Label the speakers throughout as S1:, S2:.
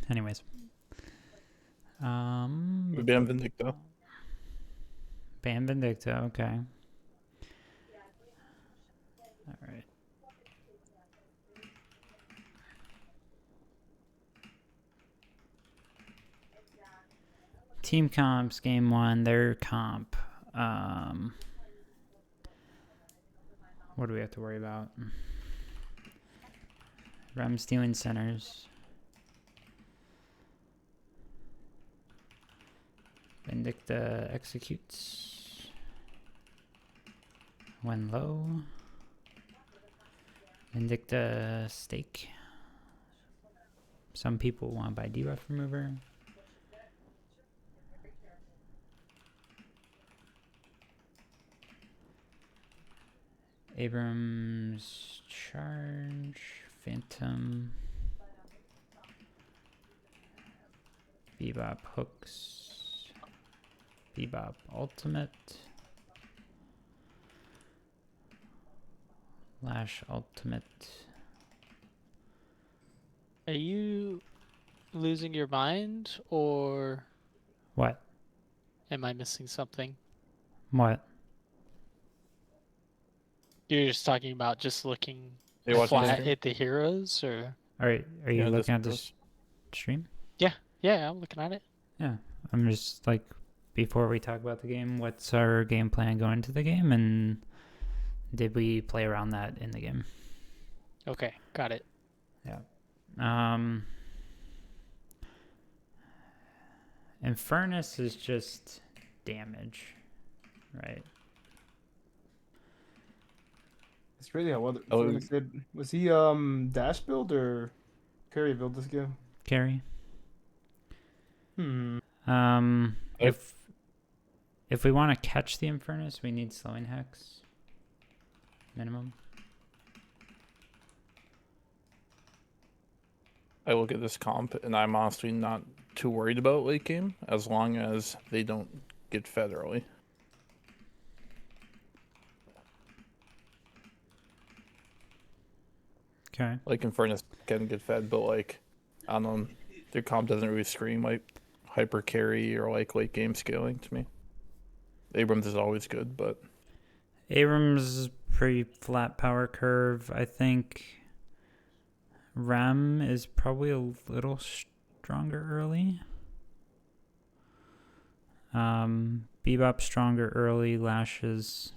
S1: Anyways.
S2: We ban Vindicta.
S1: Ban Vindicta, okay. Alright. Team comps, game 1, their comp. What do we have to worry about? Rem stealing centers. Vindicta executes when low. Vindicta stake. Some people want to buy debuff remover. Abrams charge. Phantom. Bebop hooks. Bebop ultimate. Lash ultimate.
S3: Are you losing your mind, or
S1: What?
S3: am I missing something?
S1: What?
S3: You're just talking about just looking
S2: Are you watching
S3: flat
S2: stream?
S3: at the heroes, or?
S1: Are you
S2: Yeah,
S1: looking at
S2: this
S1: this stream?
S3: Yeah, I'm looking at it.
S1: Yeah. I'm just like, before we talk about the game, what's our game plan going into the game, and did we play around that in the game?
S3: Okay, got it.
S1: Yeah. Infernus is just damage, right?
S4: It's crazy how other
S2: Oh,
S4: Furnace did. Was he dash build or carry build this game?
S1: Carry.
S4: Hmm.
S1: If we want to catch the Infernus, we need slowing hex. Minimum.
S2: I look at this comp, and I'm honestly not too worried about late game as long as they don't get fed early.
S1: Okay.
S2: Like Infernus can get fed, but like I don't know, their comp doesn't really scream like hyper carry or like late game scaling to me. Abrams is always good, but
S1: Abrams is pretty flat power curve. I think Rem is probably a little stronger early. Bebop stronger early. Lash is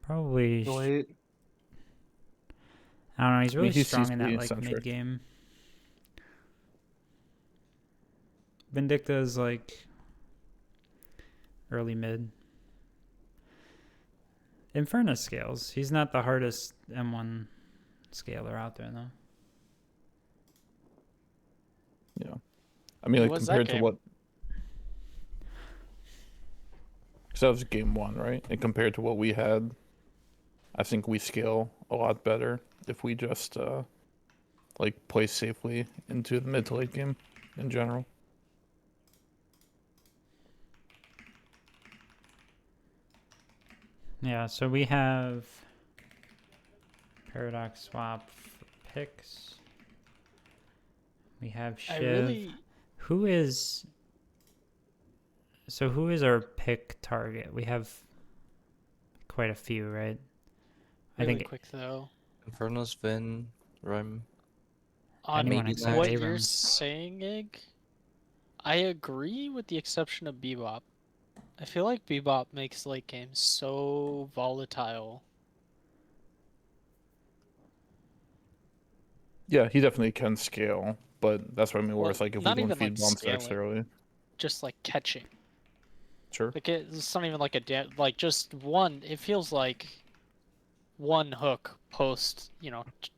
S1: probably.
S4: Late.
S1: I don't know. He's really
S2: he's
S1: strong in that
S2: CC
S1: like
S2: centric.
S1: mid game. Vindicta is like early mid. Infernus scales. He's not the hardest M1 scaler out there though.
S2: Yeah, I mean, like
S3: What's that
S2: compared to
S3: game?
S2: what. So that was game 1, right? And compared to what we had, I think we scale a lot better if we just like play safely into the mid to late game in general.
S1: Yeah, so we have Paradox swap for picks. We have Shiv. Who is our pick target? We have quite a few, right?
S3: Really
S1: I think
S3: quick though.
S5: Infernus, Vin, Rem.
S3: On
S1: anyone
S5: maybe
S1: except
S3: what you're
S1: Abrams.
S3: saying, Ig, I agree with the exception of Bebop. I feel like Bebop makes late game so volatile.
S2: Yeah, he definitely can scale, but that's what I mean. Where
S3: Well,
S2: it's like if we
S3: not
S2: don't
S3: even
S2: feed
S3: like
S2: bomb stacks
S3: scaling,
S2: early,
S3: just like catching.
S2: sure.
S3: Like it's not even like like just one. It feels like one hook post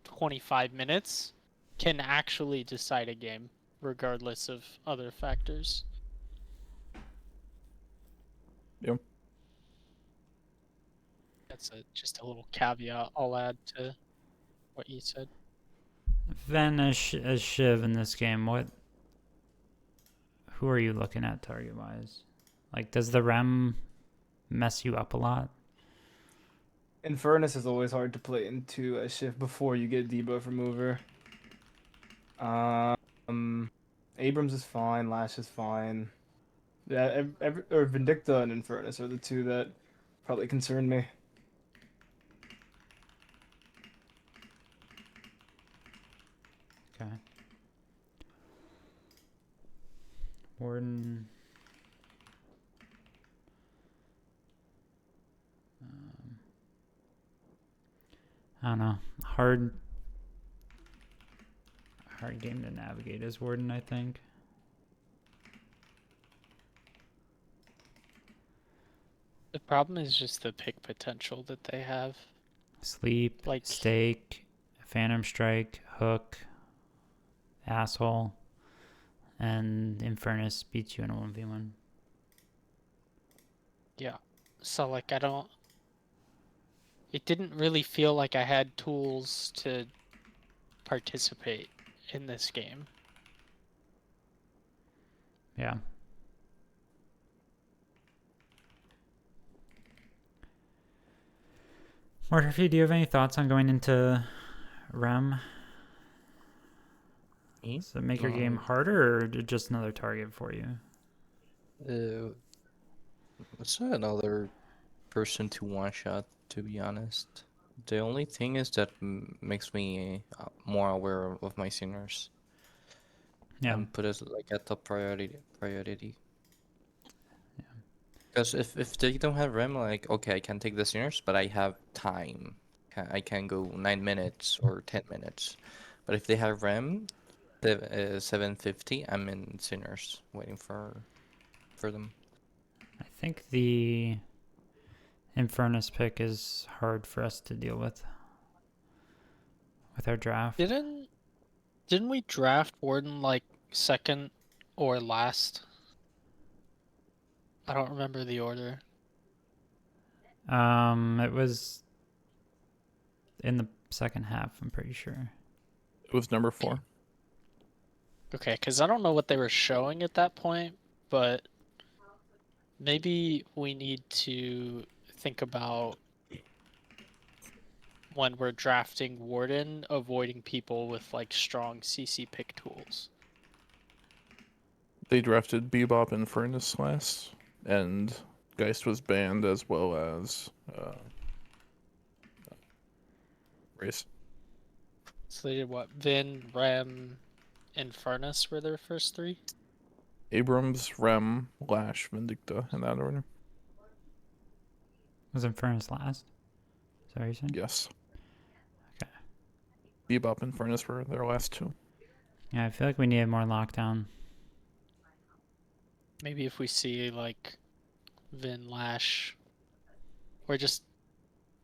S3: 25 minutes can actually decide a game, regardless of other factors.
S2: Yep.
S3: That's just a little caveat I'll add to what you said.
S1: Ven as Shiv in this game. Who are you looking at target wise? Like, does the Rem mess you up a lot?
S4: Infernus is always hard to play into a shift before you get debuff remover. Abrams is fine. Lash is fine. Yeah, or Vindicta and Infernus are the two that probably concern me.
S1: Okay. Warden. I don't know. Hard game to navigate as Warden, I think.
S3: The problem is just the pick potential that they have.
S1: Sleep,
S3: Like-
S1: Stake, Phantom Strike, Hook, Asshole, and Infernus beats you in a 1v1.
S3: Yeah. So like I don't. It didn't really feel like I had tools to participate in this game.
S1: Yeah. Murphy, do you have any thoughts on going into Rem?
S5: Me?
S1: Does it make your game harder or just another target for you?
S5: It's another person to one shot, to be honest. The only thing is that makes me more aware of my singers
S1: Yeah.
S5: and put it like at top priority. Because if they don't have REM, like okay, I can take the singers, but I have time. I can go 9 minutes or 10 minutes. But if they have REM, 750, I'm in singers waiting for them.
S1: I think the Infernus pick is hard for us to deal with our draft.
S3: Didn't we draft Warden like second or last? I don't remember the order.
S1: It was in the second half, I'm pretty sure.
S2: It was number 4.
S3: Okay, because I don't know what they were showing at that point, but maybe we need to think about when we're drafting Warden, avoiding people with like strong CC pick tools.
S2: They drafted Bebop and Furnace last, and Geist was banned as well as Race.
S3: So they did what? Vin, Rem, and Furnace were their first 3?
S2: Abrams, Rem, Lash, Vindicta, in that order.
S1: Was Infernus last? Is that what you're saying?
S2: Yes.
S1: Okay.
S2: Bebop and Furnace were their last 2.
S1: Yeah, I feel like we needed more lockdown.
S3: Maybe if we see like Vin, Lash, or just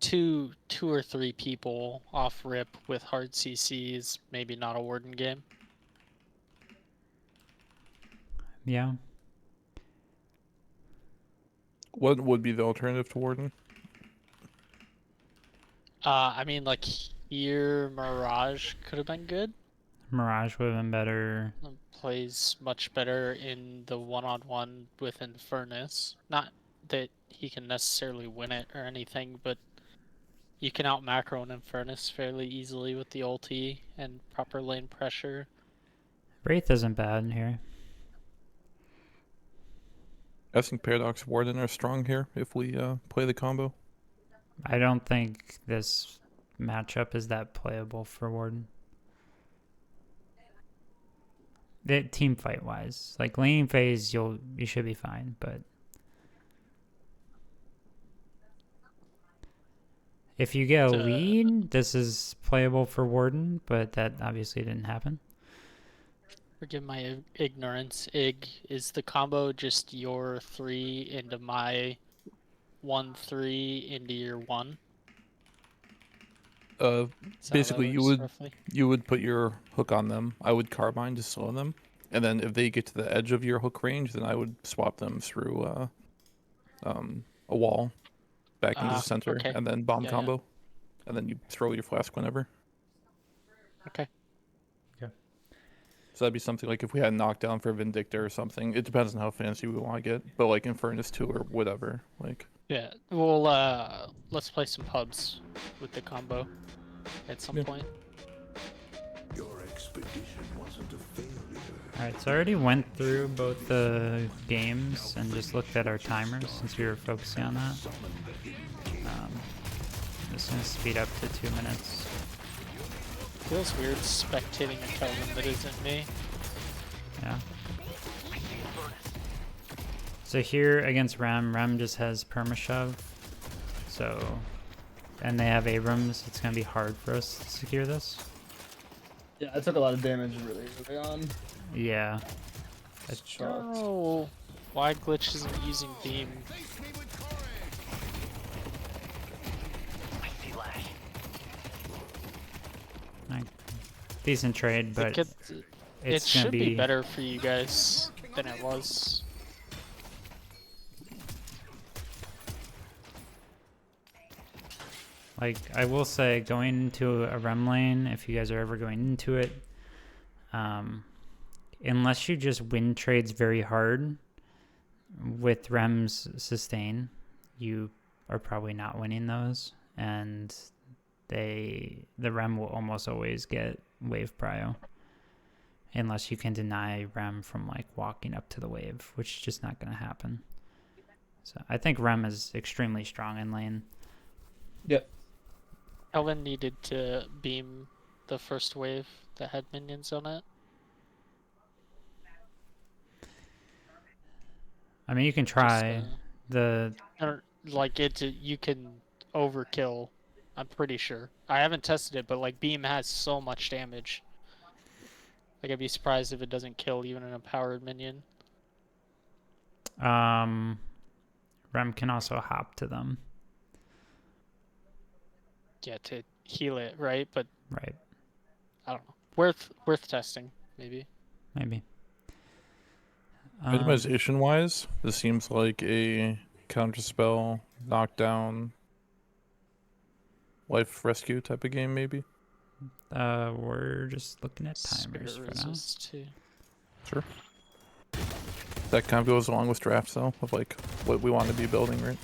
S3: two or 3 people off rip with hard CCs, maybe not a Warden game.
S1: Yeah.
S2: What would be the alternative to Warden?
S3: I mean, like here, Mirage could have been good.
S1: Mirage would have been better.
S3: Plays much better in the one-on-one with Infernus. Not that he can necessarily win it or anything, but you can out macro an Infernus fairly easily with the ulti and proper lane pressure.
S1: Wraith isn't bad in here.
S2: I think Paradox Warden are strong here if we play the combo.
S1: I don't think this matchup is that playable for Warden. Team fight wise, like laning phase, you should be fine, but if you get a lead, this is playable for Warden, but that obviously didn't happen.
S3: Forgive my ignorance. Is the combo just your 3 into my 1-3 into your 1? Is that how that
S2: Basically,
S3: works, roughly?
S2: you would put your hook on them. I would carbine to slow them, and then if they get to the edge of your hook range, then I would swap them through a wall back into the center,
S3: okay.
S2: and then bomb
S3: Yeah,
S2: combo, and then you throw your flask whenever.
S3: Okay.
S2: So that'd be something like if we had knockdown for Vindicta or something. It depends on how fancy we want to get, but like Infernus 2 or whatever. Like
S3: Yeah. Well, let's play some pubs with the combo at some point.
S6: Your expedition wasn't a failure.
S1: Alright, so I already went through both the games and just looked at our timers since we were focusing on that. I'm just gonna speed up to 2 minutes.
S3: Feels weird spectating a Kelvin that isn't me.
S1: Yeah. So here against Rem just has perma-shove. So, and they have Abrams. It's gonna be hard for us to secure this.
S4: Yeah, I took a lot of damage really early on.
S1: Yeah.
S4: It's chalked.
S3: Oh, why Glitch isn't using beam?
S1: Like, decent trade, but
S3: It
S1: it's gonna
S3: should be better for you guys than it was.
S1: Like, I will say, going into a Rem lane, if you guys are ever going into it, unless you just win trades very hard with Rem's sustain, you are probably not winning those, and the Rem will almost always get wave prio, unless you can deny Rem from like walking up to the wave, which is just not going to happen. So I think Rem is extremely strong in lane.
S4: Yep.
S3: Kelvin needed to beam the first wave that had minions on it.
S1: I mean, you can try.
S3: I don't like it. You can overkill. I'm pretty sure. I haven't tested it, but like beam has so much damage. Like I'd be surprised if it doesn't kill even an empowered minion.
S1: Rem can also hop to them.
S3: Yeah, to heal it, right? But
S1: Right.
S3: I don't know. Worth testing, maybe.
S1: Maybe.
S2: Itemization wise, this seems like a counterspell, knockdown, life rescue type of game, maybe.
S1: We're just looking at timers
S3: Spirit
S1: for now.
S3: resist too.
S2: Sure. That kind of goes along with drafts, though, of like what we want to be building, right?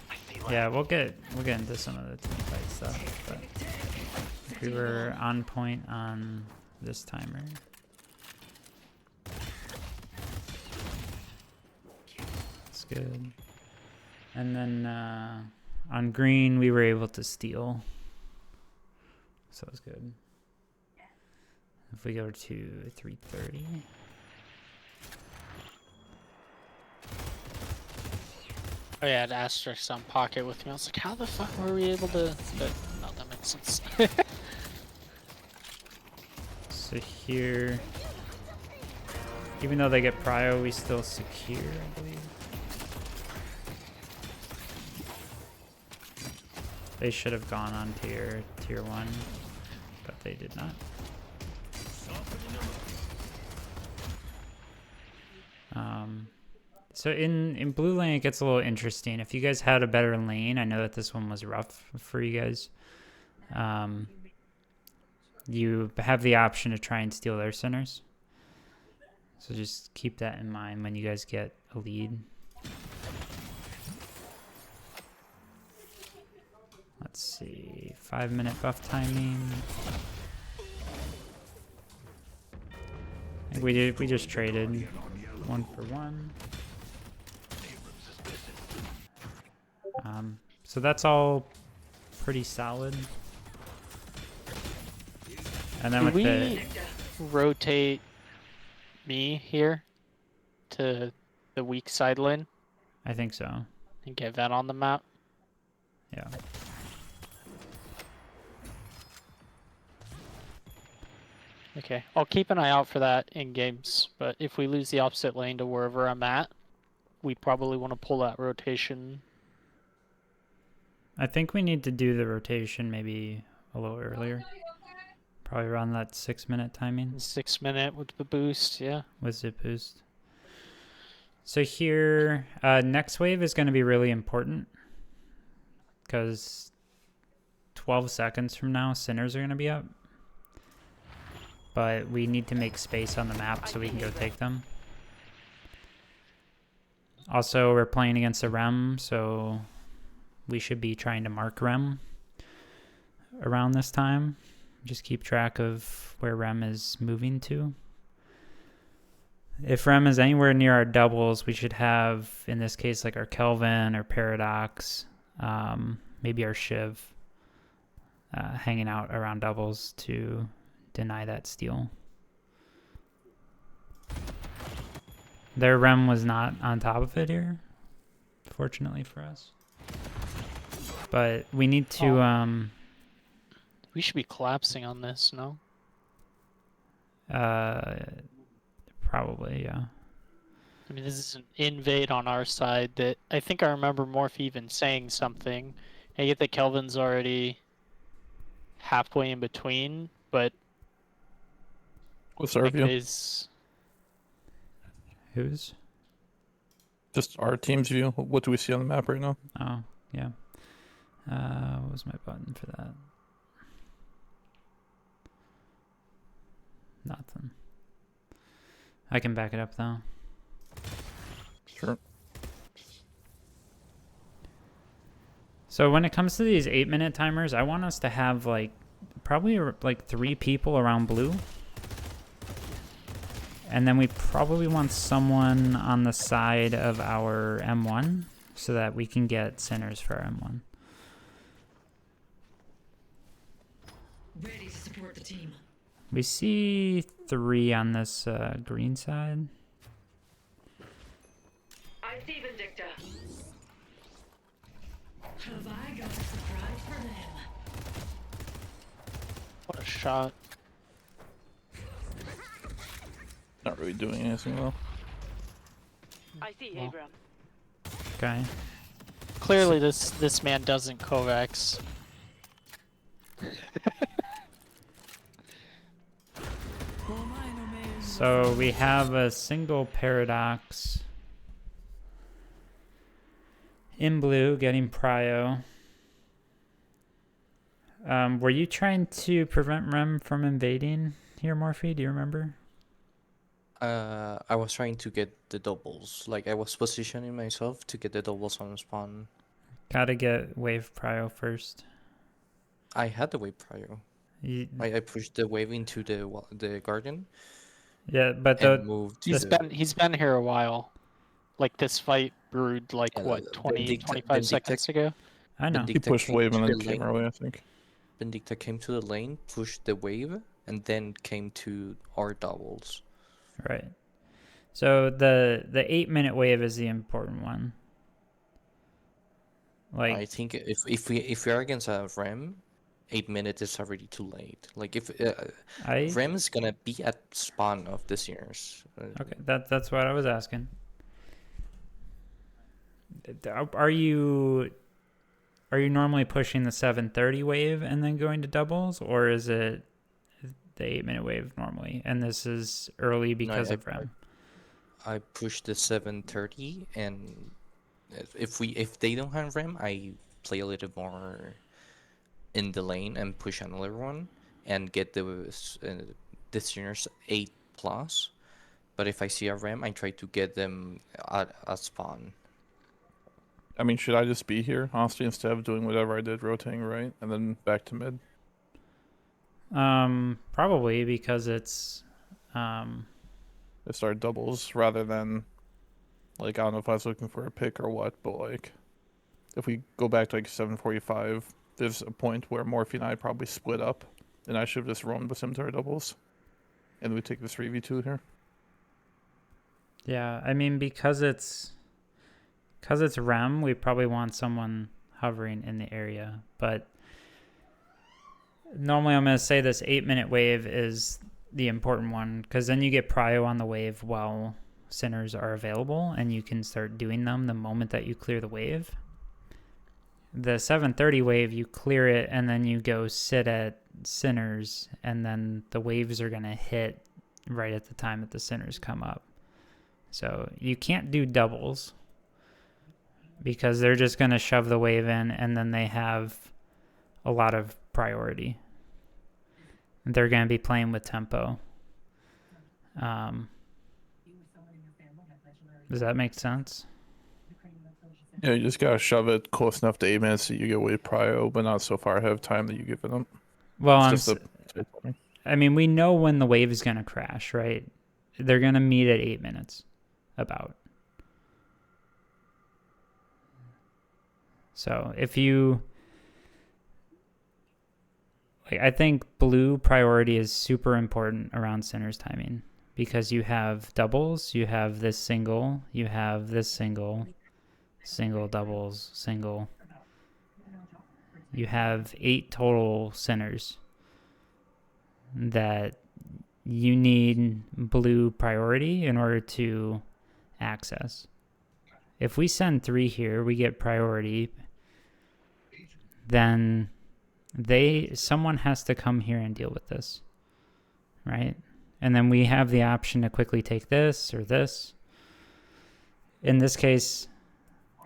S1: Yeah, we'll get into some of the team fight stuff, but we were on point on this timer. That's good. And then on green, we were able to steal, so it's good. If we go to 330.
S3: Oh yeah, I had Asterix on pocket with me. I was like, how the fuck were we able to? But no, that makes sense.
S1: So here, even though they get prio, we still secure, I believe. They should have gone on tier 1, but they did not. So in blue lane, it gets a little interesting. If you guys had a better lane, I know that this one was rough for you guys. You have the option to try and steal their centers. So just keep that in mind when you guys get a lead. Let's see, 5-minute buff timing. I think we just traded 1 for 1. So that's all pretty solid. And then
S3: Did
S1: with
S3: we rotate me here to the weak side lane
S1: I think so.
S3: and get Ven on the map?
S1: Yeah.
S3: Okay, I'll keep an eye out for that in games, but if we lose the opposite lane to wherever I'm at, we probably want to pull that rotation.
S1: I think we need to do the rotation maybe a little earlier. Probably around that 6-minute timing
S3: 6-minute with the boost, yeah.
S1: with zip boost. So here, next wave is going to be really important because 12 seconds from now, Sinners are going to be up. But we need to make space on the map so we can go take them. Also, we're playing against a Rem, so we should be trying to mark Rem around this time. Just keep track of where Rem is moving to. If Rem is anywhere near our doubles, we should have, in this case, like our Kelvin or Paradox, maybe our Shiv, hanging out around doubles to deny that steal. Their Rem was not on top of it here, fortunately for us. But we need to,
S3: We should be collapsing on this, no?
S1: probably, yeah.
S3: I mean, this is an invade on our side that I think I remember Morph even saying something. I get that Kelvin's already halfway in between, but
S2: What's
S3: I
S2: our
S3: think
S2: view?
S3: it is.
S1: Who's?
S2: Just our team's view. What do we see on the map right now?
S1: Oh, yeah. What was my button for that? Nothing. I can back it up though.
S2: Sure.
S1: So when it comes to these 8-minute timers, I want us to have like probably like 3 people around blue. And then we probably want someone on the side of our M1 so that we can get centers for our M1.
S6: Ready to support the team.
S1: We see 3 on this green side.
S6: I see Vindicta. Have I got a surprise for them?
S3: What a shot.
S2: Not really doing anything though.
S6: I see
S3: Well.
S6: Abram.
S1: Okay.
S3: Clearly, this man doesn't Kovacs.
S1: So we have a single Paradox in blue getting prio. Were you trying to prevent Rem from invading here, Morphe? Do you remember?
S5: I was trying to get the doubles. Like I was positioning myself to get the doubles on spawn.
S1: Gotta get wave prio first.
S5: I had the wave prior. I pushed the wave into the garden
S1: Yeah, but
S5: and
S1: the
S5: moved to
S3: He's
S5: the
S3: been here a while. Like this fight brewed like
S5: Yeah,
S3: what
S5: the
S3: 20,
S5: Vindicta-
S3: 25
S5: Vindicta-
S3: seconds ago.
S1: I know.
S2: He
S5: Vindicta
S2: pushed
S5: came
S2: wave and
S5: to
S2: then
S5: the
S2: came
S5: lane.
S2: early, I think.
S5: Vindicta came to the lane, pushed the wave, and then came to our doubles.
S1: Right. So the 8-minute wave is the important one.
S5: I
S1: Like
S5: think if we are against a Rem, 8 minutes is already too late. Like if
S1: I
S5: Rem is gonna be at spawn of the Seers.
S1: okay, that's what I was asking. Are you normally pushing the 7:30 wave and then going to doubles, or is it the 8-minute wave normally? And this is early because of Rem.
S5: I push the 7:30, and if they don't have Rem, I play a little more in the lane and push another one and get the Seers 8+. But if I see a Rem, I try to get them at spawn.
S2: I mean, should I just be here, honestly, instead of doing whatever I did, rotating right, and then back to mid?
S1: Probably because it's
S2: It's our doubles rather than, like, I don't know if I was looking for a pick or what, but, like, if we go back to, like, 7:45, there's a point where Morphe and I probably split up, and I should have just roamed with him to our doubles, and we take the 3v2 here.
S1: yeah, I mean because it's Rem, we probably want someone hovering in the area, but normally I'm going to say this 8-minute wave is the important one because then you get prio on the wave while centers are available and you can start doing them the moment that you clear the wave. The 7:30 wave, you clear it and then you go sit at centers and then the waves are going to hit right at the time that the centers come up. So you can't do doubles because they're just going to shove the wave in and then they have a lot of priority. They're going to be playing with tempo. Does that make sense?
S2: Yeah, you just gotta shove it close enough to 8 minutes that you get wave prio, but not so far ahead of time that you give it them.
S1: Well,
S2: It's just
S1: I mean, we know when the wave is going to crash, right? they're gonna meet at 8 minutes, about. So if you, like, I think blue priority is super important around centers timing because you have doubles, you have this single, you have this single, single doubles, single. You have 8 total centers that you need blue priority in order to access. If we send 3 here, we get priority, then someone has to come here and deal with this, right? And then we have the option to quickly take this or this. In this case,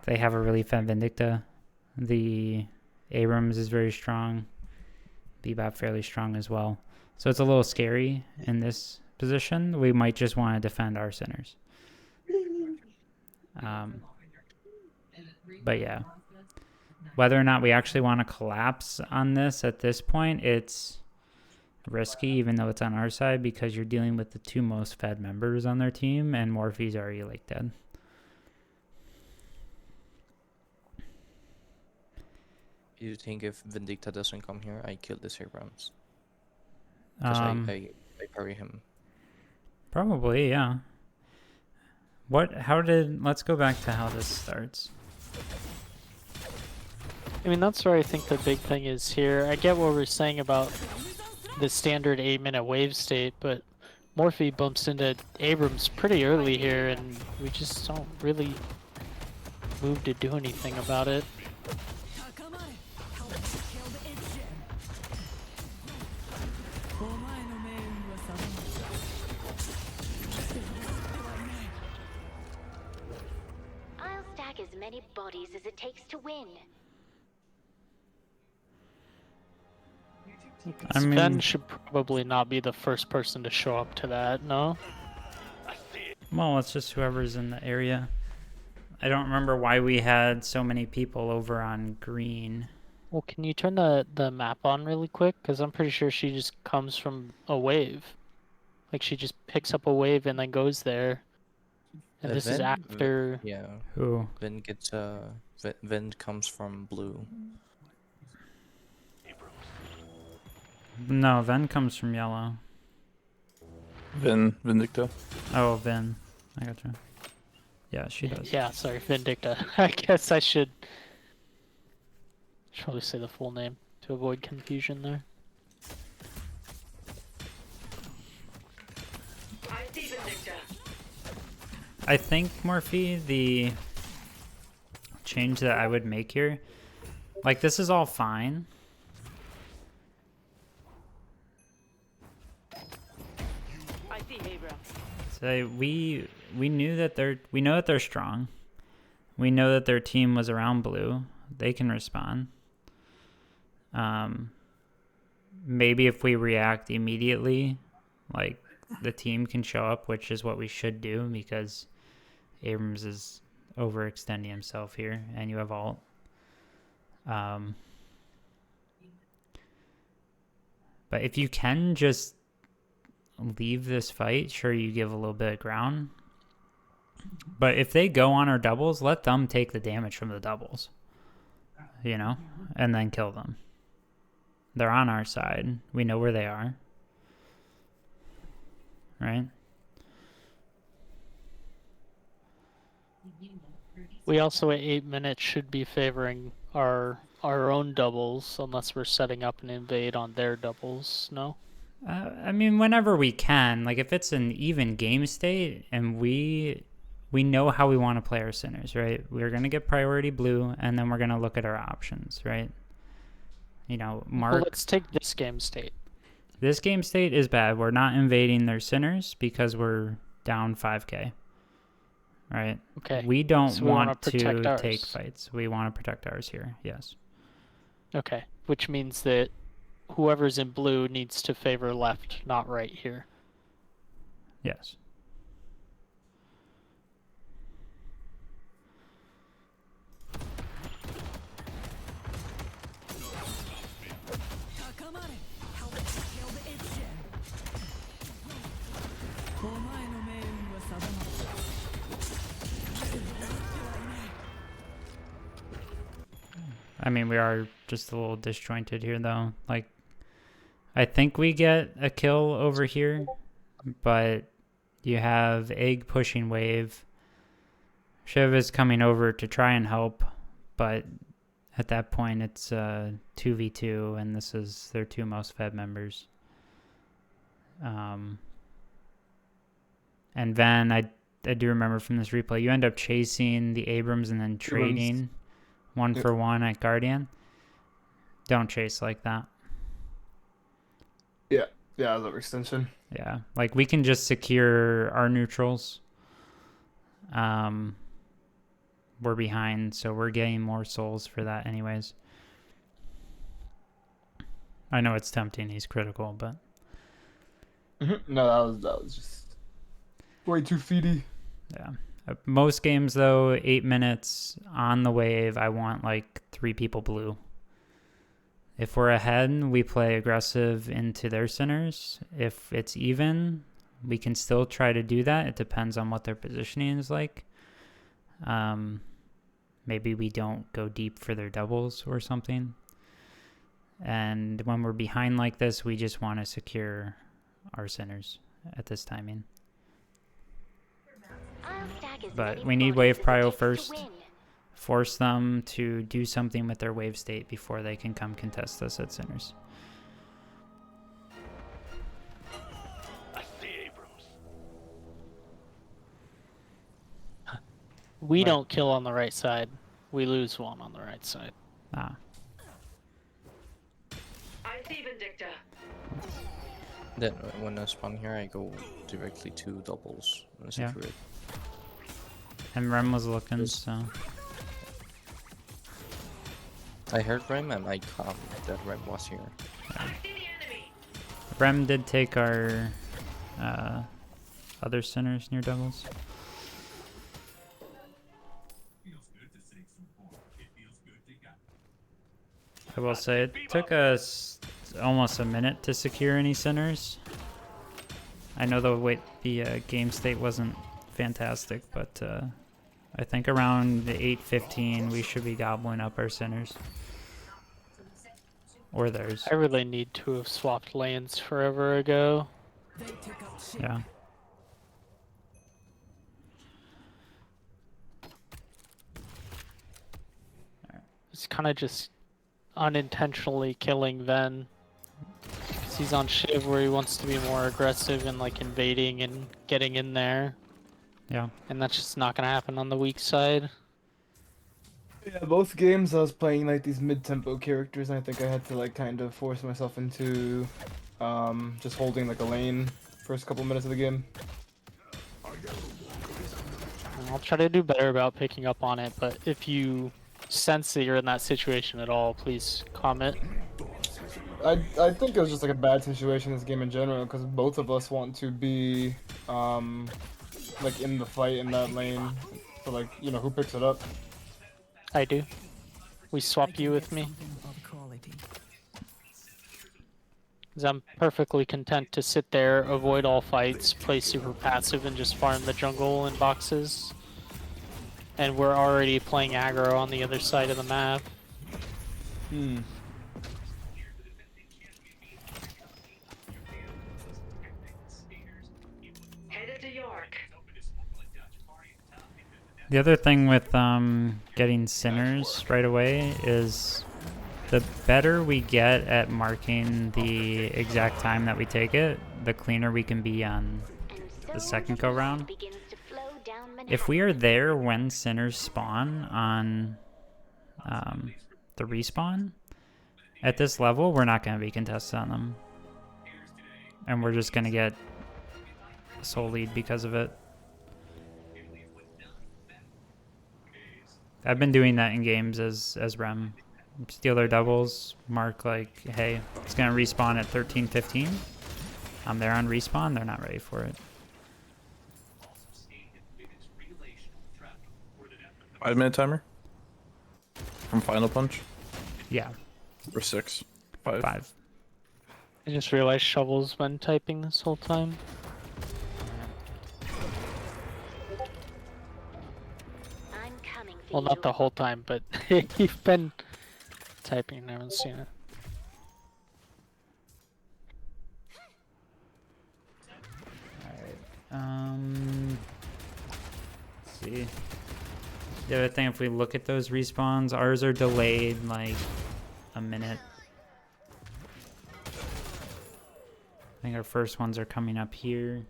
S1: they have a really fat Vindicta. The Abrams is very strong. Bebop fairly strong as well. So it's a little scary in this position. We might just want to defend our centers. But yeah, whether or not we actually want to collapse on this at this point, it's risky, even though it's on our side, because you're dealing with the 2 most fed members on their team, and Morphe's already like dead.
S5: You think if Vindicta doesn't come here, I kill this Abrams? Because I parry him.
S1: Probably, yeah. Let's go back to how this starts.
S3: I mean, that's where I think the big thing is here. I get what we're saying about the standard 8-minute wave state, but Morphe bumps into Abrams pretty early here, and we just don't really move to do anything about it.
S7: I'll stack as many bodies as it takes to win.
S1: I mean,
S3: Sven should probably not be the first person to show up to that, no?
S1: well, it's just whoever's in the area. I don't remember why we had so many people over on green.
S3: Well, can you turn the map on really quick? Because I'm pretty sure she just comes from a wave. Like, she just picks up a wave and then goes there. And this is after...
S5: Yeah.
S1: Who?
S5: Vin gets Vin comes from blue.
S1: No, Ven comes from yellow.
S2: Vindicta.
S1: Oh, Vin. I gotcha. Yeah, she does.
S3: Yeah, sorry, Vindicta. I guess I should probably say the full name to avoid confusion there.
S6: I see Vindicta.
S1: I think, Morphe, the change that I would make here, like, this is all fine.
S6: I see Abram.
S1: So we know that they're strong. We know that their team was around blue. They can respond. Maybe if we react immediately, like, the team can show up, which is what we should do because Abrams is overextending himself here, and you have ult. But if you can just leave this fight, sure, you give a little bit of ground. But if they go on our doubles, let them take the damage from the doubles, you know, and then kill them. They're on our side. We know where they are. Right?
S3: We also at 8 minutes should be favoring our own doubles unless we're setting up an invade on their doubles, no?
S1: I mean, whenever we can. Like, if it's an even game state and we know how we want to play our centers, right? We're going to get priority blue, and then we're going to look at our options, right? You know, Mark...
S3: Well, let's take this game state.
S1: This game state is bad. We're not invading their centers because we're down 5k, right?
S3: Okay.
S1: We don't
S3: So we wanna
S1: want to
S3: protect ours.
S1: take fights. We want to protect ours here, yes.
S3: Okay, which means that whoever's in blue needs to favor left, not right here.
S1: Yes. I mean, we are just a little disjointed here, though. Like, I think we get a kill over here, but you have Egg pushing wave. Shiv is coming over to try and help, but at that point it's 2v2, and this is their 2 most fed members. And Van, I do remember from this replay, you end up chasing the Abrams and then trading 1 for 1 at Guardian. Don't chase like that.
S4: Yeah, that was overextension.
S1: Yeah, like we can just secure our neutrals. We're behind, so we're getting more souls for that anyways. I know it's tempting, he's critical, but
S4: No, that was just way too feedy.
S1: yeah. Most games though, 8 minutes on the wave, I want like 3 people blue. If we're ahead, we play aggressive into their centers. If it's even, we can still try to do that. It depends on what their positioning is like. Maybe we don't go deep for their doubles or something. And when we're behind like this, we just want to secure our centers at this timing. But we need wave prio first. Force them to do something with their wave state before they can come contest us at centers.
S6: I see Abrams.
S3: We don't kill on the right side. We lose 1 on the right side.
S1: Ah.
S6: I see Vindicta.
S5: Then when I spawn here, I go directly to doubles and
S1: Yeah.
S5: secure it.
S1: And Rem was looking, so...
S5: I heard Rem and I caught that Rem was here.
S6: I see the enemy.
S1: Rem did take our other centers near doubles. I will say it took us almost a minute to secure any centers. I know the game state wasn't fantastic, but I think around 8:15 we should be gobbling up our centers. Or theirs.
S3: I really need to have swapped lanes forever ago.
S1: Yeah.
S3: It's kind of just unintentionally killing Ven. Because he's on Shiv where he wants to be more aggressive and like invading and getting in there.
S1: Yeah.
S3: And that's just not going to happen on the weak side.
S4: Yeah, both games I was playing like these mid-tempo characters, and I think I had to like kind of force myself into just holding like a lane first couple minutes of the game.
S3: And I'll try to do better about picking up on it, but if you sense that you're in that situation at all, please comment.
S4: I think it was just like a bad situation in this game in general, because both of us want to be like in the fight in that lane. So like, you know, who picks it up?
S3: I do. We swap you with me. 'Cause I'm perfectly content to sit there, avoid all fights, play super passive, and just farm the jungle in boxes. And we're already playing aggro on the other side of the map.
S6: Headed to York.
S1: The other thing with getting sinners right away is the better we get at marking the exact time that we take it, the cleaner we can be on the second go round. If we are there when sinners spawn on the respawn, at this level, we're not going to be contested on them. And we're just going to get a soul lead because of it. I've been doing that in games as Rem. Steal their doubles, mark like, hey, it's going to respawn at 13:15. I'm there on respawn, they're not ready for it.
S2: 5-minute timer? From Final Punch?
S1: Yeah,
S2: Or 6? 5?
S1: 5.
S3: I just realized Shovel's been typing this whole time.
S7: I'm coming for
S3: Well, not
S7: you.
S3: the whole time, but he's been typing. I haven't seen it.
S1: Let's see. The other thing, if we look at those respawns, ours are delayed like a minute. I think our first ones are coming up here.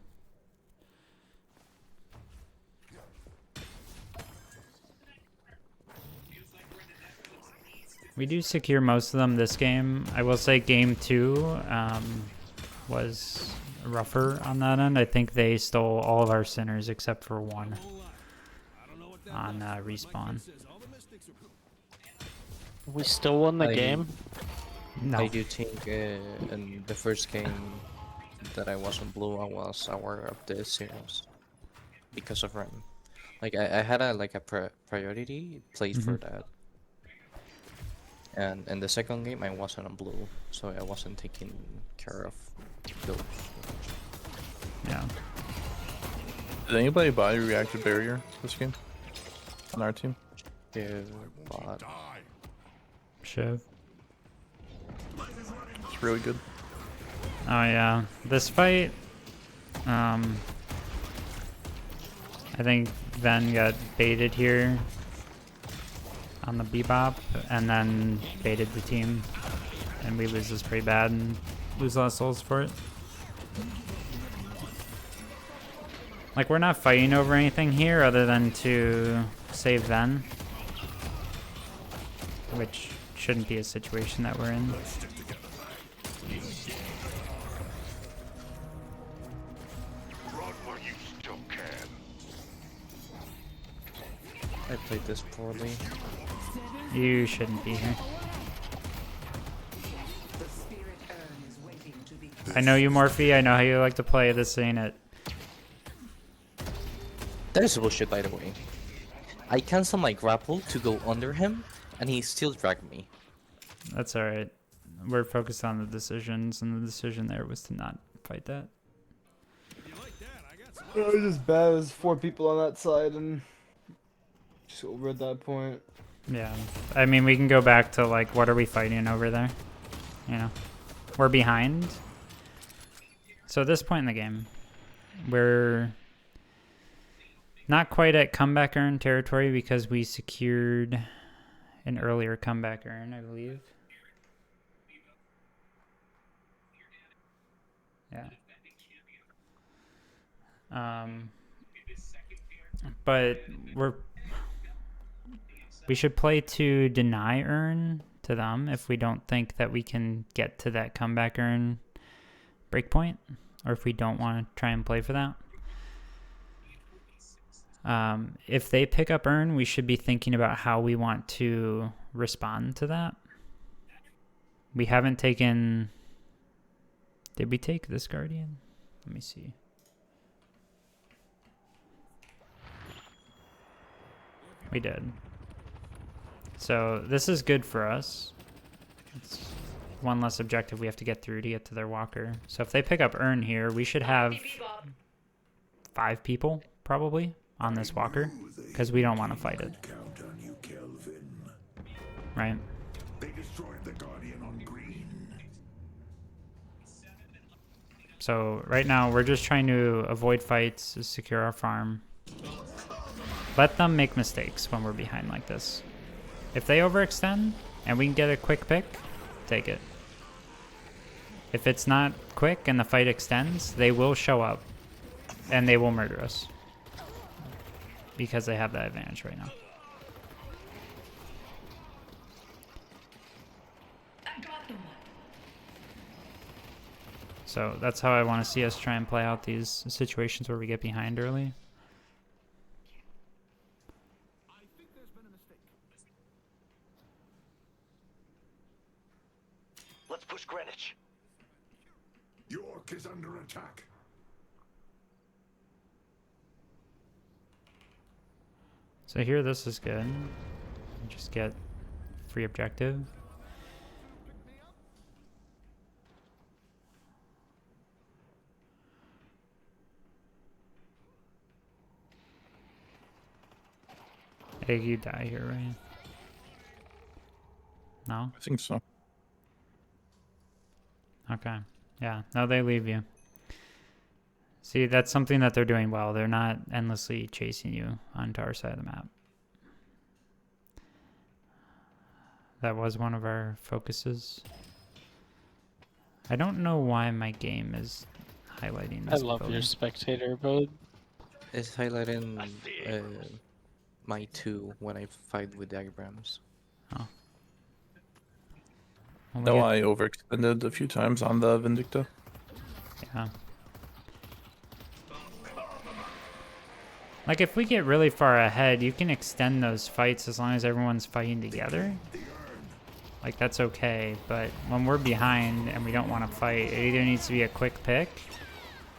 S1: We do secure most of them this game. I will say game 2 was rougher on that end. I think they stole all of our sinners except for one on respawn.
S3: We still won the game.
S1: No.
S5: I do think in the first game that I wasn't blue, I was aware of the series because of Rem. Like I had a priority placed for that. And in the second game, I wasn't on blue, so I wasn't taking care of those.
S1: Yeah.
S2: Did anybody buy reactive barrier this game on our team?
S5: Yeah, but
S1: Shiv.
S2: It's really good.
S1: Oh yeah, this fight, I think Ven got baited here on the bebop, and then baited the team, and we lose this pretty bad and lose a lot of souls for it. Like, we're not fighting over anything here other than to save Ven, which shouldn't be a situation that we're in.
S5: I played this poorly.
S1: You shouldn't be here. I know you, Morphe. I know how you like to play. This ain't it.
S5: That is bullshit, by the way. I canceled my grapple to go under him, and he still dragged me.
S1: That's alright. We're focused on the decisions, and the decision there was to not fight that.
S4: It was just bad. There's 4 people on that side, and just over at that point.
S1: Yeah. I mean, we can go back to, like, what are we fighting over there? You know? We're behind. So at this point in the game, we're not quite at comeback earn territory because we secured an earlier comeback earn, I believe. Yeah. But we should play to deny earn to them if we don't think that we can get to that comeback earn breakpoint, or if we don't want to try and play for that. If they pick up earn, we should be thinking about how we want to respond to that. We haven't taken... Did we take this Guardian? Let me see. We did. So this is good for us. It's one less objective we have to get through to get to their walker. So if they pick up earn here, we should have 5 people probably on this walker because we don't want to fight it. Right?
S8: They destroyed the Guardian on green.
S1: So right now we're just trying to avoid fights, secure our farm. Let them make mistakes when we're behind like this. If they overextend and we can get a quick pick, take it. If it's not quick and the fight extends, they will show up and they will murder us because they have that advantage right now. So that's how I want to see us try and play out these situations where we get behind early.
S8: Let's push Greenwich. York is under attack.
S1: So here, this is good. Just get free objective. Hey, you die here, right? No?
S2: I think so.
S1: Okay. Yeah. No, they leave you. See, that's something that they're doing well. They're not endlessly chasing you onto our side of the map. That was one of our focuses. I don't know why my game is highlighting
S3: I
S1: this
S3: love
S1: building.
S3: your spectator mode.
S5: It's highlighting my 2 when I fight with the Abrams.
S1: Oh. Well, we
S2: No,
S1: get-
S2: I overextended a few times on the Vindicta.
S1: Yeah. Like, if we get really far ahead, you can extend those fights as long as everyone's fighting together. Like, that's okay, but when we're behind and we don't want to fight, it either needs to be a quick pick,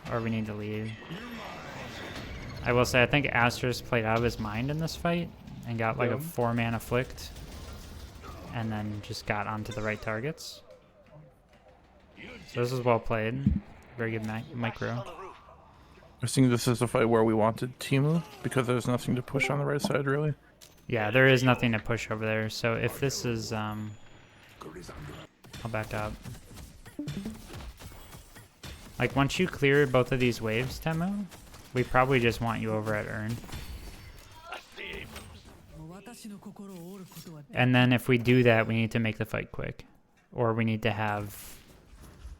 S1: or we need to leave. I will say, I think Astra's played out of his mind in this fight, and got like a 4-man afflict, and then just got onto the right targets. So this is well played. Very good micro.
S2: I think this is a fight where we wanted Timu, because there's nothing to push on the right side, really.
S1: Yeah, there is nothing to push over there, so if this is, I'll back up. Like, once you clear both of these waves, Temu, we probably just want you over at Urn. And then if we do that, we need to make the fight quick. Or we need to have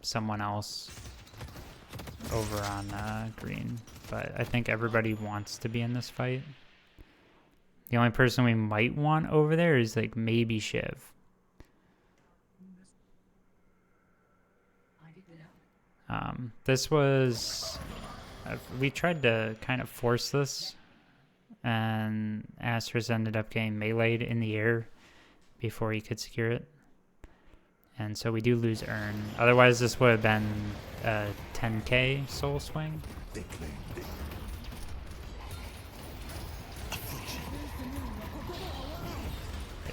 S1: someone else over on green. But I think everybody wants to be in this fight. The only person we might want over there is, like, maybe Shiv. This was... we tried to kind of force this, and Astros ended up getting meleeed in the air before he could secure it. And so we do lose Urn. Otherwise, this would have been a 10k soul swing.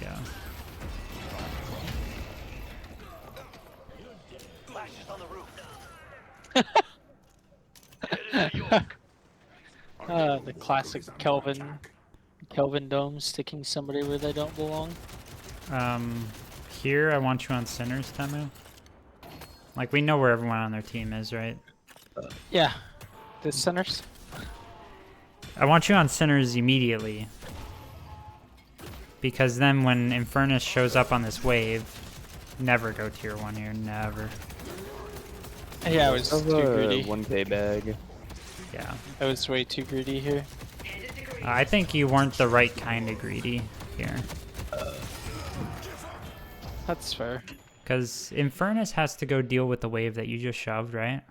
S1: Yeah.
S3: The classic Kelvin dome sticking somebody where they don't belong.
S1: Here I want you on Sinners, Temu. Like, we know where everyone on their team is, right?
S3: Yeah, the centers.
S1: I want you on Sinners immediately. Because then when Infernus shows up on this wave, never go tier 1 here, never.
S3: Yeah, I was too greedy.
S9: 1k bag.
S1: Yeah.
S3: I was way too greedy here.
S1: I think you weren't the right kind of greedy here.
S3: That's fair.
S1: Because Infernus has to go deal with the wave that you just shoved, right?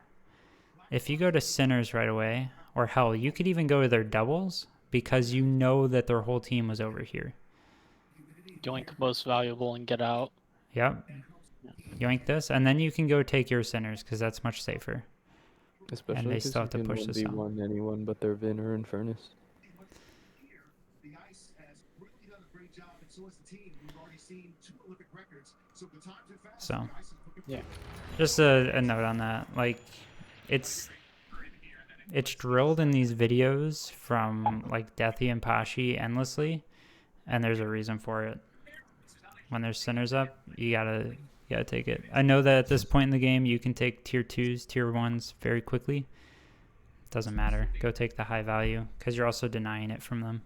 S1: If you go to Sinners right away, or hell, you could even go to their doubles, because you know that their whole team was over here.
S3: Yoink most valuable and get out.
S1: Yep. Yoink this, and then you can go take your Sinners, because that's much safer.
S9: Especially
S1: And they
S9: 'cause
S1: still
S9: you
S1: have to
S9: can
S1: push this out.
S9: 1v1 anyone but their Vin or Infernus.
S1: So,
S3: Yeah.
S1: just a note on that. Like, it's drilled in these videos from, like, Deathy and Pashi endlessly, and there's a reason for it. When there's Sinners up, you gotta take it. I know that at this point in the game, you can take tier 2s, tier 1s very quickly. Doesn't matter. Go take the high value, because you're also denying it from them.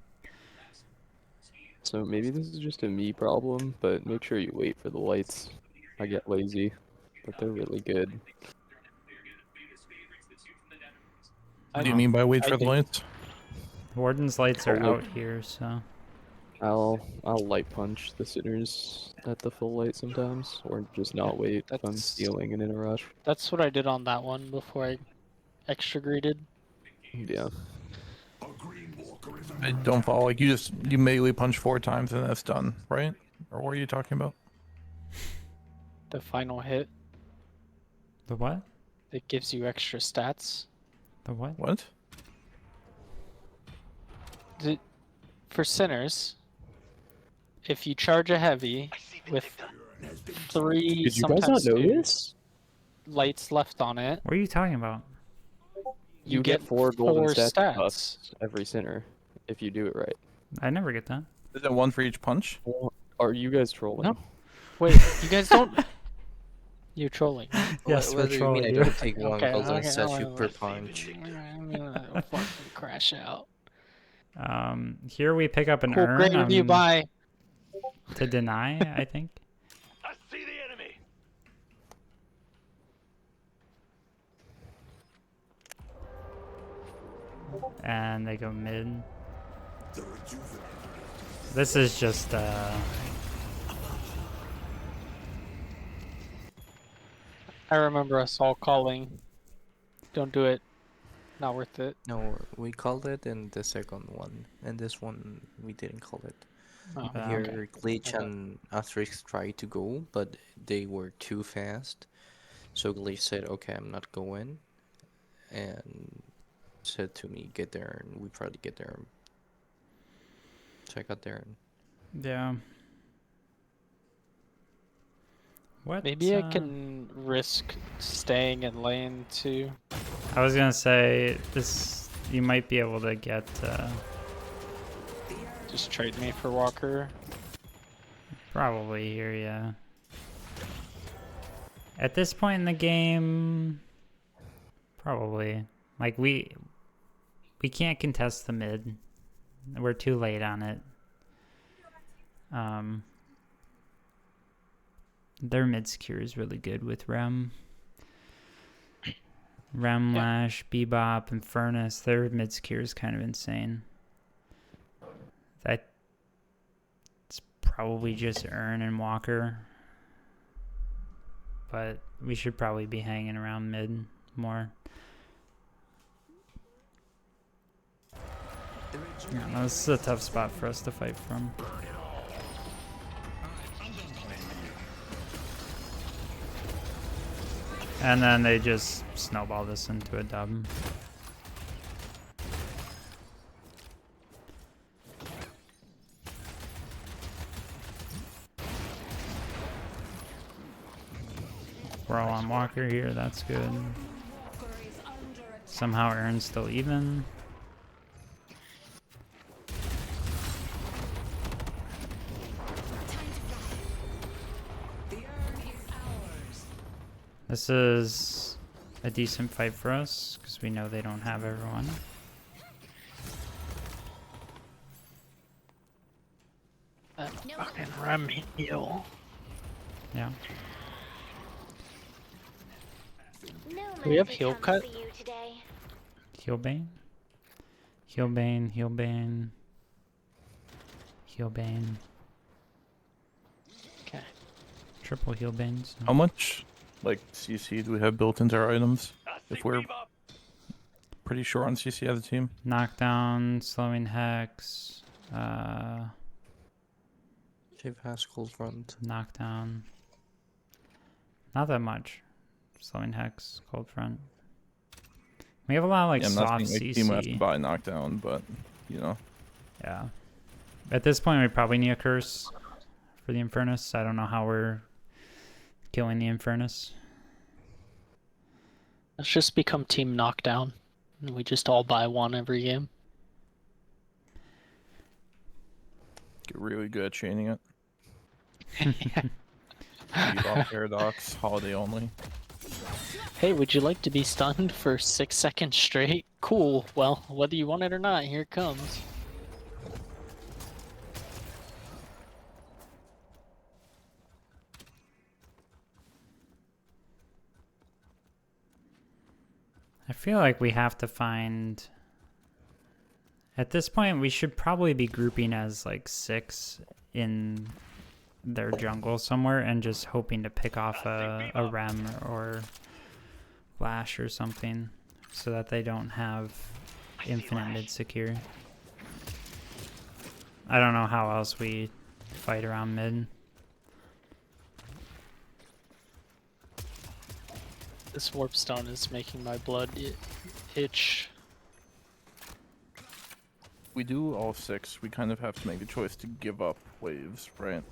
S9: So maybe this is just a me problem, but make sure you wait for the lights. I get lazy, but they're really good.
S2: What do you mean by wait
S3: I
S2: for the
S3: think-
S2: lights?
S1: Warden's lights are
S9: Oh,
S1: out here, so...
S9: I'll light punch the sinners at the full light sometimes, or just not wait if I'm
S3: That's-
S9: stealing and in a rush.
S3: That's what I did on that one before I extra greeted.
S9: Yeah.
S2: I don't follow. Like, you melee punch 4 times and that's done, right? Or what are you talking about?
S3: The final hit
S1: The what?
S3: that gives you extra stats.
S1: The what?
S2: What?
S3: For sinners, if you charge a heavy with 3
S9: Did you guys not
S3: sometimes
S9: know
S3: 2
S9: this?
S3: lights left on it,
S1: What are you talking about?
S9: You get 4 golden
S3: 4
S9: stats buffs every sinner if you do it right.
S1: I never get that.
S2: Is it 1 for each punch?
S9: Are you guys trolling?
S3: No. Wait, you guys don't. You're trolling.
S1: Yes, we're
S5: what do you mean
S1: trolling
S5: I
S1: you.
S5: don't take one
S3: Okay,
S5: golden
S3: okay,
S5: statue
S3: alright,
S5: per
S3: alright.
S5: punch?
S3: I'm gonna fucking crash out.
S1: Here we pick up an
S3: Cool, great
S1: urn
S3: review. Bye.
S1: to deny, I think.
S6: I see the enemy.
S1: And they go mid. This is just
S3: I remember us all calling. Don't do it. Not worth it.
S5: No, we called it in the second one, and this one we didn't call it.
S3: Oh,
S5: Here, Glitch
S3: Okay.
S5: and Asterix tried to go, but they were too fast. So Glitch said, "Okay, I'm not going," and said to me, "Get there," and we tried to get there. So I got there, and
S1: yeah. What?
S3: Maybe I can risk staying in lane too.
S1: I was gonna say this. You might be able to get.
S3: Just trade me for Walker.
S1: Probably here, yeah. At this point in the game, probably. Like we can't contest the mid. We're too late on it. Their mid secure is really good with Rem. Rem, Lash, Bebop, and Furnace. Their mid secure is kind of insane. That's probably just Urn and Walker. But we should probably be hanging around mid more. Yeah, no, this is a tough spot for us to fight from. And then they just snowball this into a dub. We're all on Walker here, that's good. Somehow Aaron's still even. This is a decent fight for us, because we know they don't have everyone.
S3: That fucking Rem heal.
S1: Yeah.
S7: No
S3: Do we have
S7: mercy
S3: heal
S7: comes
S3: cut?
S7: for you today.
S1: Heal Bane. Heal Bane, heal Bane. Heal Bane.
S3: Okay.
S1: Triple heal Banes.
S2: How much, like, CC do we have built into our items? If we're pretty sure on CC as a team.
S1: Knockdown, slowing hex,
S5: Shave Haskell's front.
S1: knockdown. Not that much. Slowing hex, cold front. We have a lot of like
S2: Yeah, I'm not
S1: soft
S2: saying like team would have to
S1: CC.
S2: buy knockdown, but you know.
S1: Yeah. At this point, we probably need a curse for the Infernus. I don't know how we're killing the Infernus.
S3: Let's just become team knockdown. And we just all buy one every game.
S2: Get really good at chaining it. Bebop Paradox, holiday only.
S3: Hey, would you like to be stunned for 6 seconds straight? Cool. Well, whether you want it or not, here it comes.
S1: I feel like we have to find... At this point, we should probably be grouping as like 6 in their jungle somewhere and just hoping to pick off a Rem or Lash or something so that they don't have infinite mid secure. I don't know how else we fight around mid.
S3: This warp stone is making my blood itch.
S2: We do all 6. We kind of have to make a choice to give up waves, right?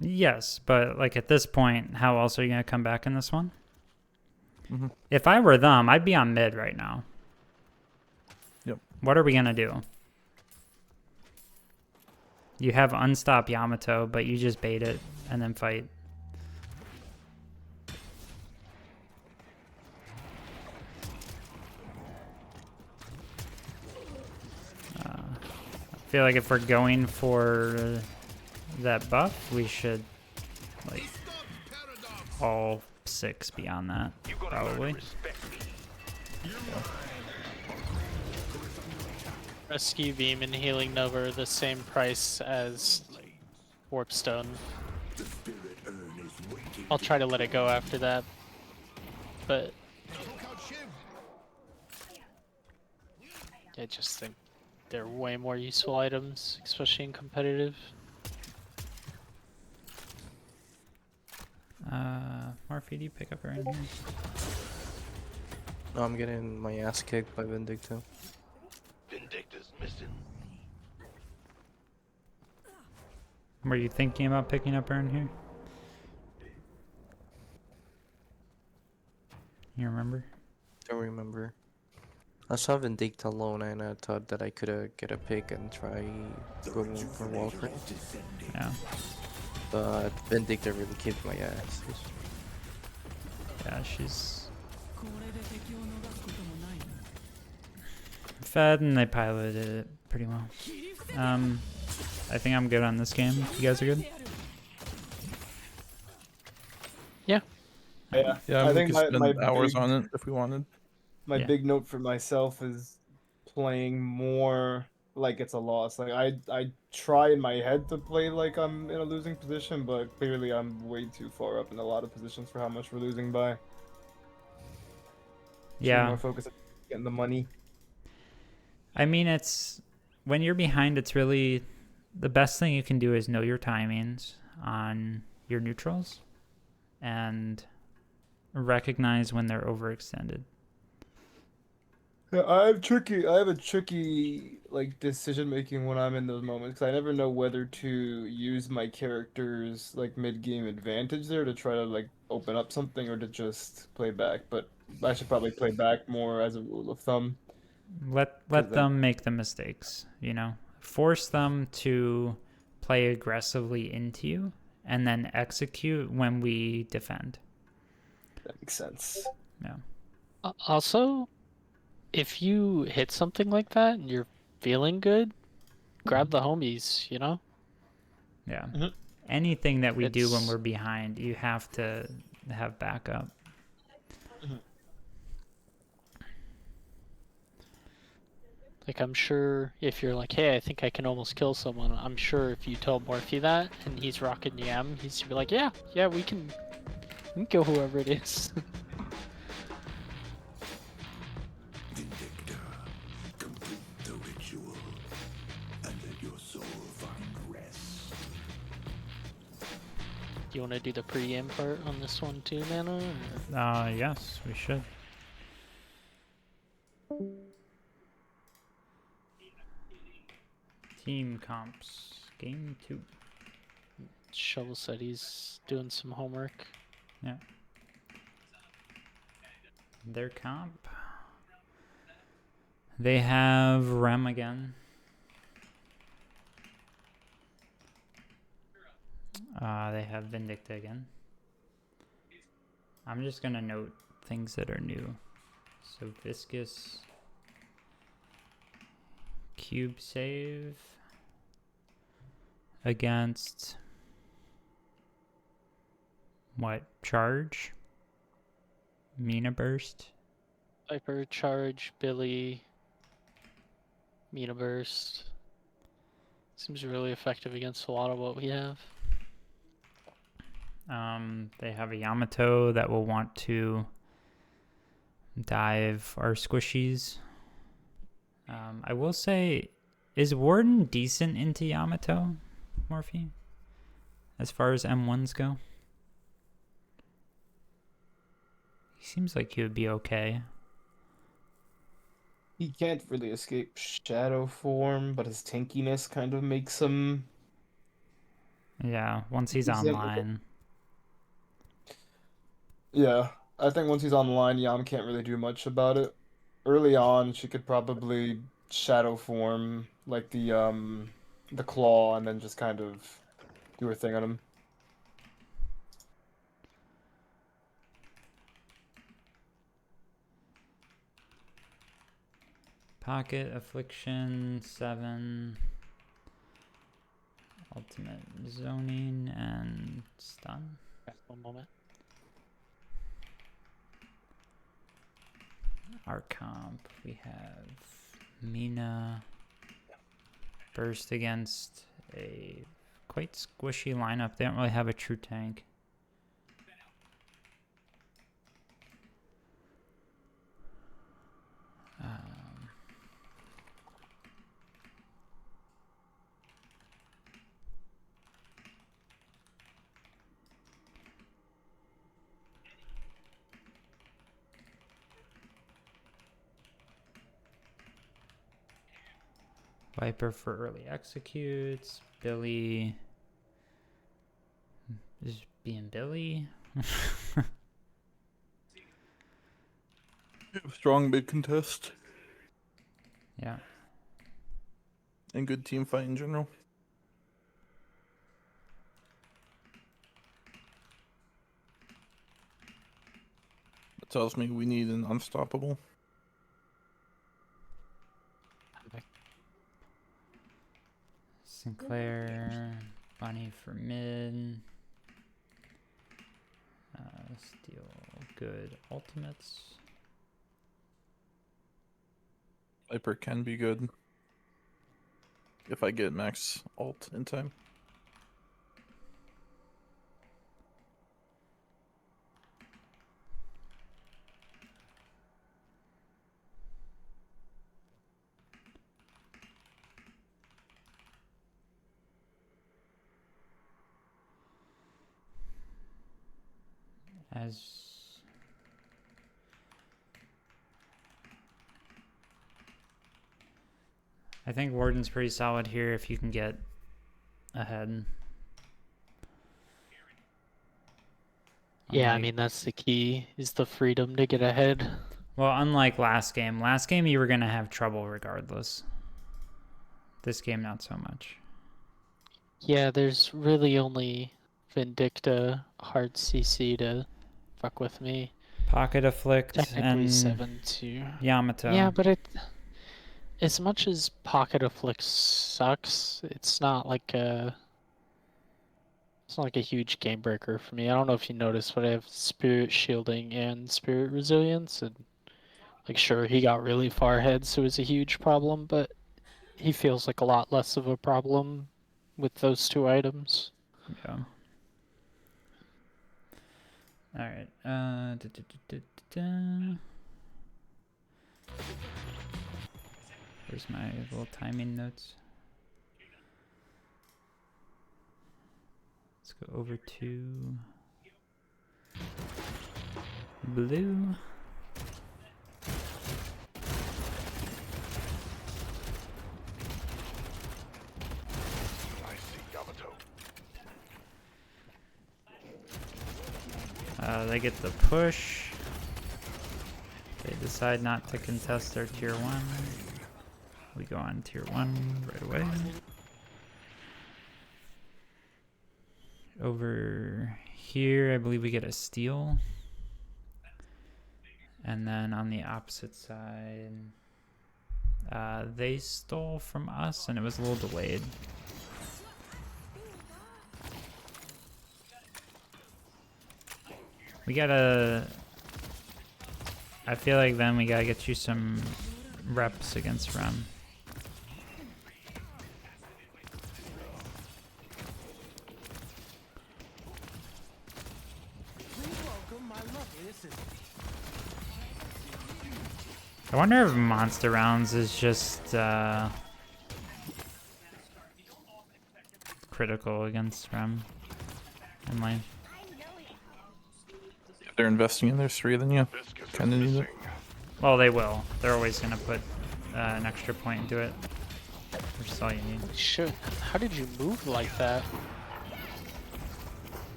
S1: Yes, but like at this point, how else are you gonna come back in this one?
S2: Mm-hmm.
S1: If I were them, I'd be on mid right now.
S2: Yep.
S1: What are we gonna do? You have unstop Yamato, but you just bait it and then fight. I feel like if we're going for that buff, we should like all 6 be on that, probably.
S3: Rescue Beam and Healing Nova are the same price as Warpstone. I'll try to let it go after that, but I just think they're way more useful items, especially in competitive.
S1: Morphe, do you pick up around here?
S5: No, I'm getting my ass kicked by Vindicta.
S6: Vindicta's missing.
S1: Were you thinking about picking up around here? You remember?
S5: Don't remember. I saw Vindicta alone and I thought that I could get a pick and try going for Walker.
S1: Yeah.
S5: But Vindicta really kicked my ass.
S1: Yeah, she's fed and they piloted it pretty well. I think I'm good on this game. You guys are good?
S3: Yeah.
S4: Yeah,
S2: Yeah,
S4: I
S2: we
S4: think
S2: could
S4: my
S2: spend hours
S4: big,
S2: on it if we wanted.
S4: my
S1: Yeah.
S4: big note for myself is playing more like it's a loss. Like I try in my head to play like I'm in a losing position, but clearly I'm way too far up in a lot of positions for how much we're losing by. Should be
S1: Yeah.
S4: more focused on getting the money.
S1: I mean, it's when you're behind, it's really the best thing you can do is know your timings on your neutrals and recognize when they're overextended.
S4: Yeah, I have a tricky like decision making when I'm in those moments because I never know whether to use my character's like mid game advantage there to try to like open up something or to just play back. But I should probably play back more as a rule of thumb.
S1: Let
S4: then-
S1: them make the mistakes, Force them to play aggressively into you and then execute when we defend.
S4: That makes sense.
S1: Yeah.
S3: Also, if you hit something like that and you're feeling good, grab the homies,
S1: Yeah.
S4: Mhm.
S1: Anything that we do when
S3: It's-
S1: we're behind, you have to have backup.
S3: Like, I'm sure if you're like, hey, I think I can almost kill someone, I'm sure if you tell Morphe that and he's rocking Yam, he's gonna be like, yeah, we can kill whoever it is.
S8: Vindicta, complete the ritual, and let your soul find rest.
S3: Do you want to do the pre-game part on this one too, Nana? Or...
S1: Yes, we should. Team comps, game 2.
S3: Shovel said he's doing some homework.
S1: Yeah. Their comp. They have Rem again. They have Vindicta again. I'm just gonna note things that are new. So Viscous. Cube save. Against what? Charge? Mina burst?
S3: Viper, Charge, Billy, Mina Burst. Seems really effective against a lot of what we have.
S1: They have a Yamato that will want to dive our squishies. I will say, is Warden decent into Yamato, Morphe? As far as M1s go? He seems like he would be okay.
S4: He can't really escape shadow form, but his tankiness kind of makes him.
S1: Yeah, once he's
S4: He's in-
S1: online.
S4: Yeah, I think once he's online, Yam can't really do much about it. Early on, she could probably shadow form like the the claw and then just kind of do her thing on him.
S1: Pocket, Affliction, 7. Ultimate zoning and stun.
S3: One moment.
S1: Our comp, we have Mina burst against a quite squishy lineup. They don't really have a true tank. Viper for early executes. Billy is being Billy.
S2: Strong mid contest
S1: Yeah.
S2: and good team fight in general. That tells me we need an unstoppable.
S1: Sinclair, Bunny for mid. Steal good ultimates.
S2: Viper can be good if I get max ult in time.
S1: As I think Warden's pretty solid here if you can get ahead.
S3: Yeah, I
S1: Unlike-
S3: mean that's the key, is the freedom to get ahead.
S1: Well, unlike last game. Last game you were going to have trouble regardless. This game not so much.
S3: Yeah, there's really only Vindicta, hard CC to fuck with me.
S1: Pocket Afflict
S3: Technically
S1: and
S3: 7-2.
S1: Yamato.
S3: Yeah, but as much as Pocket Afflict sucks, it's not like a huge game breaker for me. I don't know if you noticed, but I have Spirit Shielding and Spirit Resilience, and like sure he got really far ahead, so it's a huge problem, but he feels like a lot less of a problem with those two items.
S1: Yeah. All right. Where's my little timing notes? Let's go over to blue.
S8: I see Yamato.
S1: They get the push. They decide not to contest their tier 1. We go on tier 1 right away. Over here, I believe we get a steal. And then on the opposite side, they stole from us and it was a little delayed. We gotta... I feel like then we gotta get you some reps against Rem. I wonder if Monster Rounds is just critical against Rem in lane.
S2: If they're investing in their 3, then yeah, kind of need it.
S1: Well, they will. They're always going to put an extra point into it, which is all you need.
S3: Shit, how did you move like that?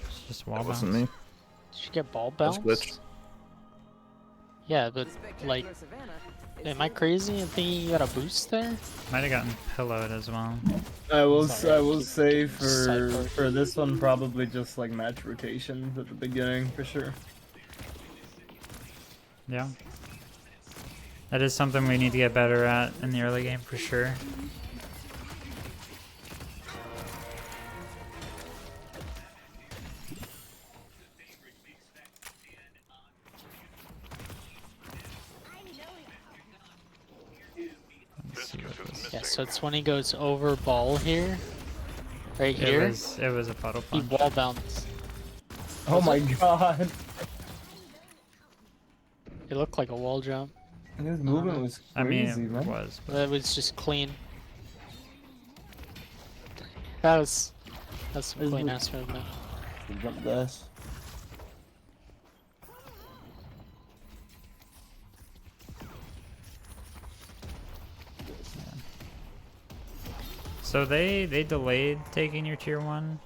S1: It's just wall
S2: That
S1: bounce.
S2: wasn't me.
S3: Did you get ball
S2: That's
S3: bounced?
S2: glitched.
S3: Yeah, but like Am I crazy in thinking you got a boost there?
S1: Might have gotten pillowed as well.
S4: I will
S3: Sorry,
S4: I
S3: I
S4: will
S3: keep
S4: say
S3: getting sidebarred.
S4: for this one probably just like match rotations at the beginning for sure.
S1: Yeah. That is something we need to get better at in the early game for sure. Let's see what this-
S3: Yeah, so it's when he goes over ball here. Right
S1: It
S3: here.
S1: was a puddle
S3: He
S1: punch.
S3: wall bounced.
S4: Oh my god.
S3: It looked like a wall jump.
S4: His movement was
S1: I mean,
S4: crazy,
S1: it
S4: man.
S1: was. But
S3: That was just clean. That's some
S4: Is
S3: clean
S4: it-
S3: ass movement.
S4: Jump dash.
S1: So they delayed taking your tier 1.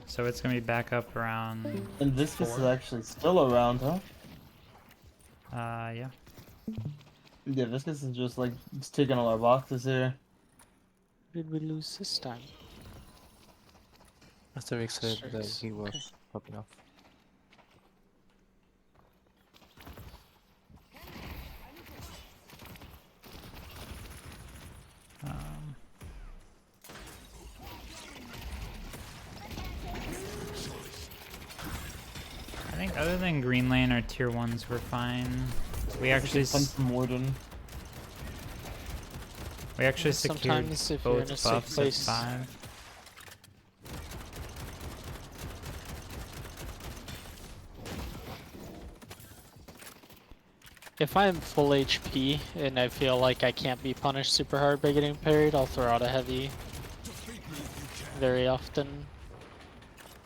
S1: So it's gonna be back up around.
S4: And Viscous is
S1: 4.
S4: actually still around, huh?
S1: Yeah.
S4: Yeah, Viscous is just like it's taking all our boxes here.
S3: Did we lose this time?
S5: Asterix said that
S3: Asterix,
S5: he was
S3: okay.
S5: popping off.
S1: Um, I think other than green lane, our tier 1s were fine. We actually
S4: Punch from Warden.
S1: secured
S3: Sometimes if you're in a
S1: both
S3: safe
S1: buffs at
S3: place-
S1: 5.
S3: If I'm full HP and I feel like I can't be punished super hard by getting parried, I'll throw out a heavy very often.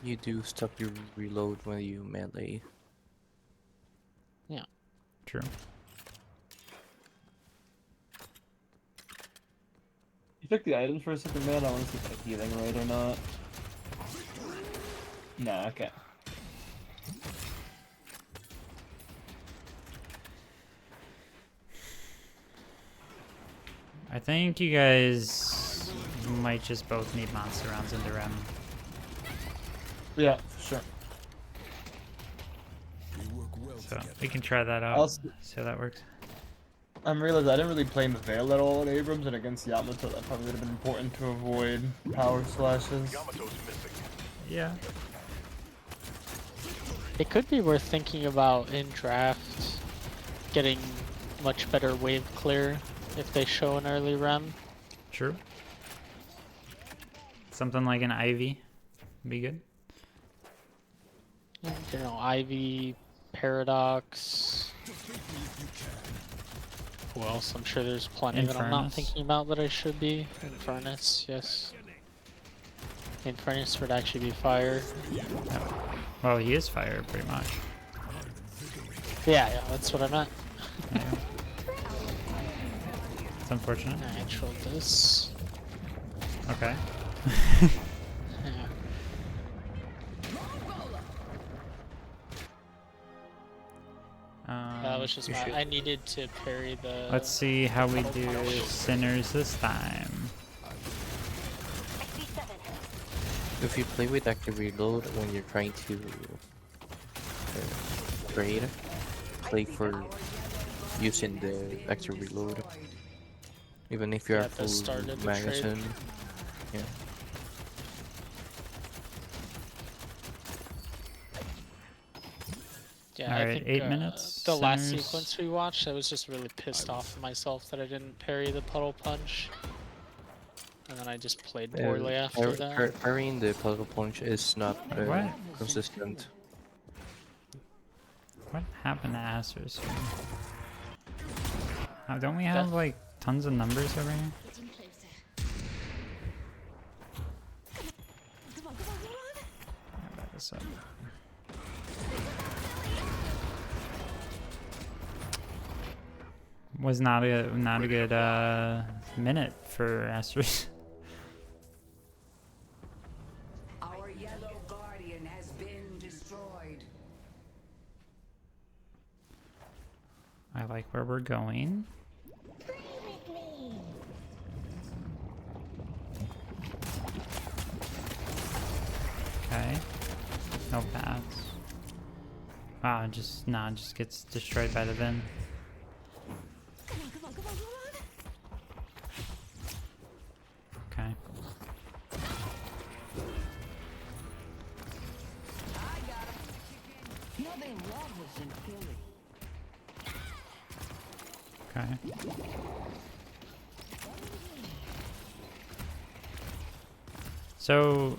S5: You do stop your reload when you melee.
S1: True.
S4: You check the items for a second, man. I want to see if I'm healing right or not. Nah, okay.
S1: I think you guys might just both need monster rounds into Rem.
S4: Yeah, for sure.
S1: So we can try that out.
S4: I'll
S1: See how that works.
S4: I'm realizing I didn't really play in the Veil at all in Abrams, and against Yamato that probably would have been important to avoid power slashes.
S6: Yamato's missing.
S1: Yeah.
S3: It could be worth thinking about in draft getting much better wave clear if they show an early rem.
S1: True. Something like an Ivy would be good.
S3: You know, Ivy, Paradox. Who else? I'm sure there's plenty that I'm not
S1: Infernus.
S3: thinking about that I should be. Infernus, yes. Infernus would actually be fire.
S1: Well, he is fire pretty much.
S3: Yeah, that's what I meant.
S1: Yeah. It's unfortunate.
S3: Natural this.
S1: Okay.
S3: Yeah. That was just my, I needed to parry the...
S1: Let's see how we do Sinners this time.
S5: If you play with active reload when you're trying to trade, play for using the active reload. Even if you're
S3: Yeah,
S5: at
S3: at the start
S5: full
S3: of the trade.
S5: magazine. Yeah.
S3: Yeah,
S1: Alright,
S3: I think
S1: 8 minutes,
S3: the last
S1: Sinners.
S3: sequence we watched, I was just really pissed off at myself that I didn't parry the puddle punch. And then I just played poorly after that.
S5: Parrying the puzzle punch is not
S1: What?
S5: consistent.
S1: What happened to Astros here? Don't we have like tons of numbers over here? I'll back this up. Was not a good minute for Astros.
S10: Our yellow guardian has been destroyed.
S1: I like where we're going. Okay. No paths. Wow, just gets destroyed by the Vin. Okay. Okay. So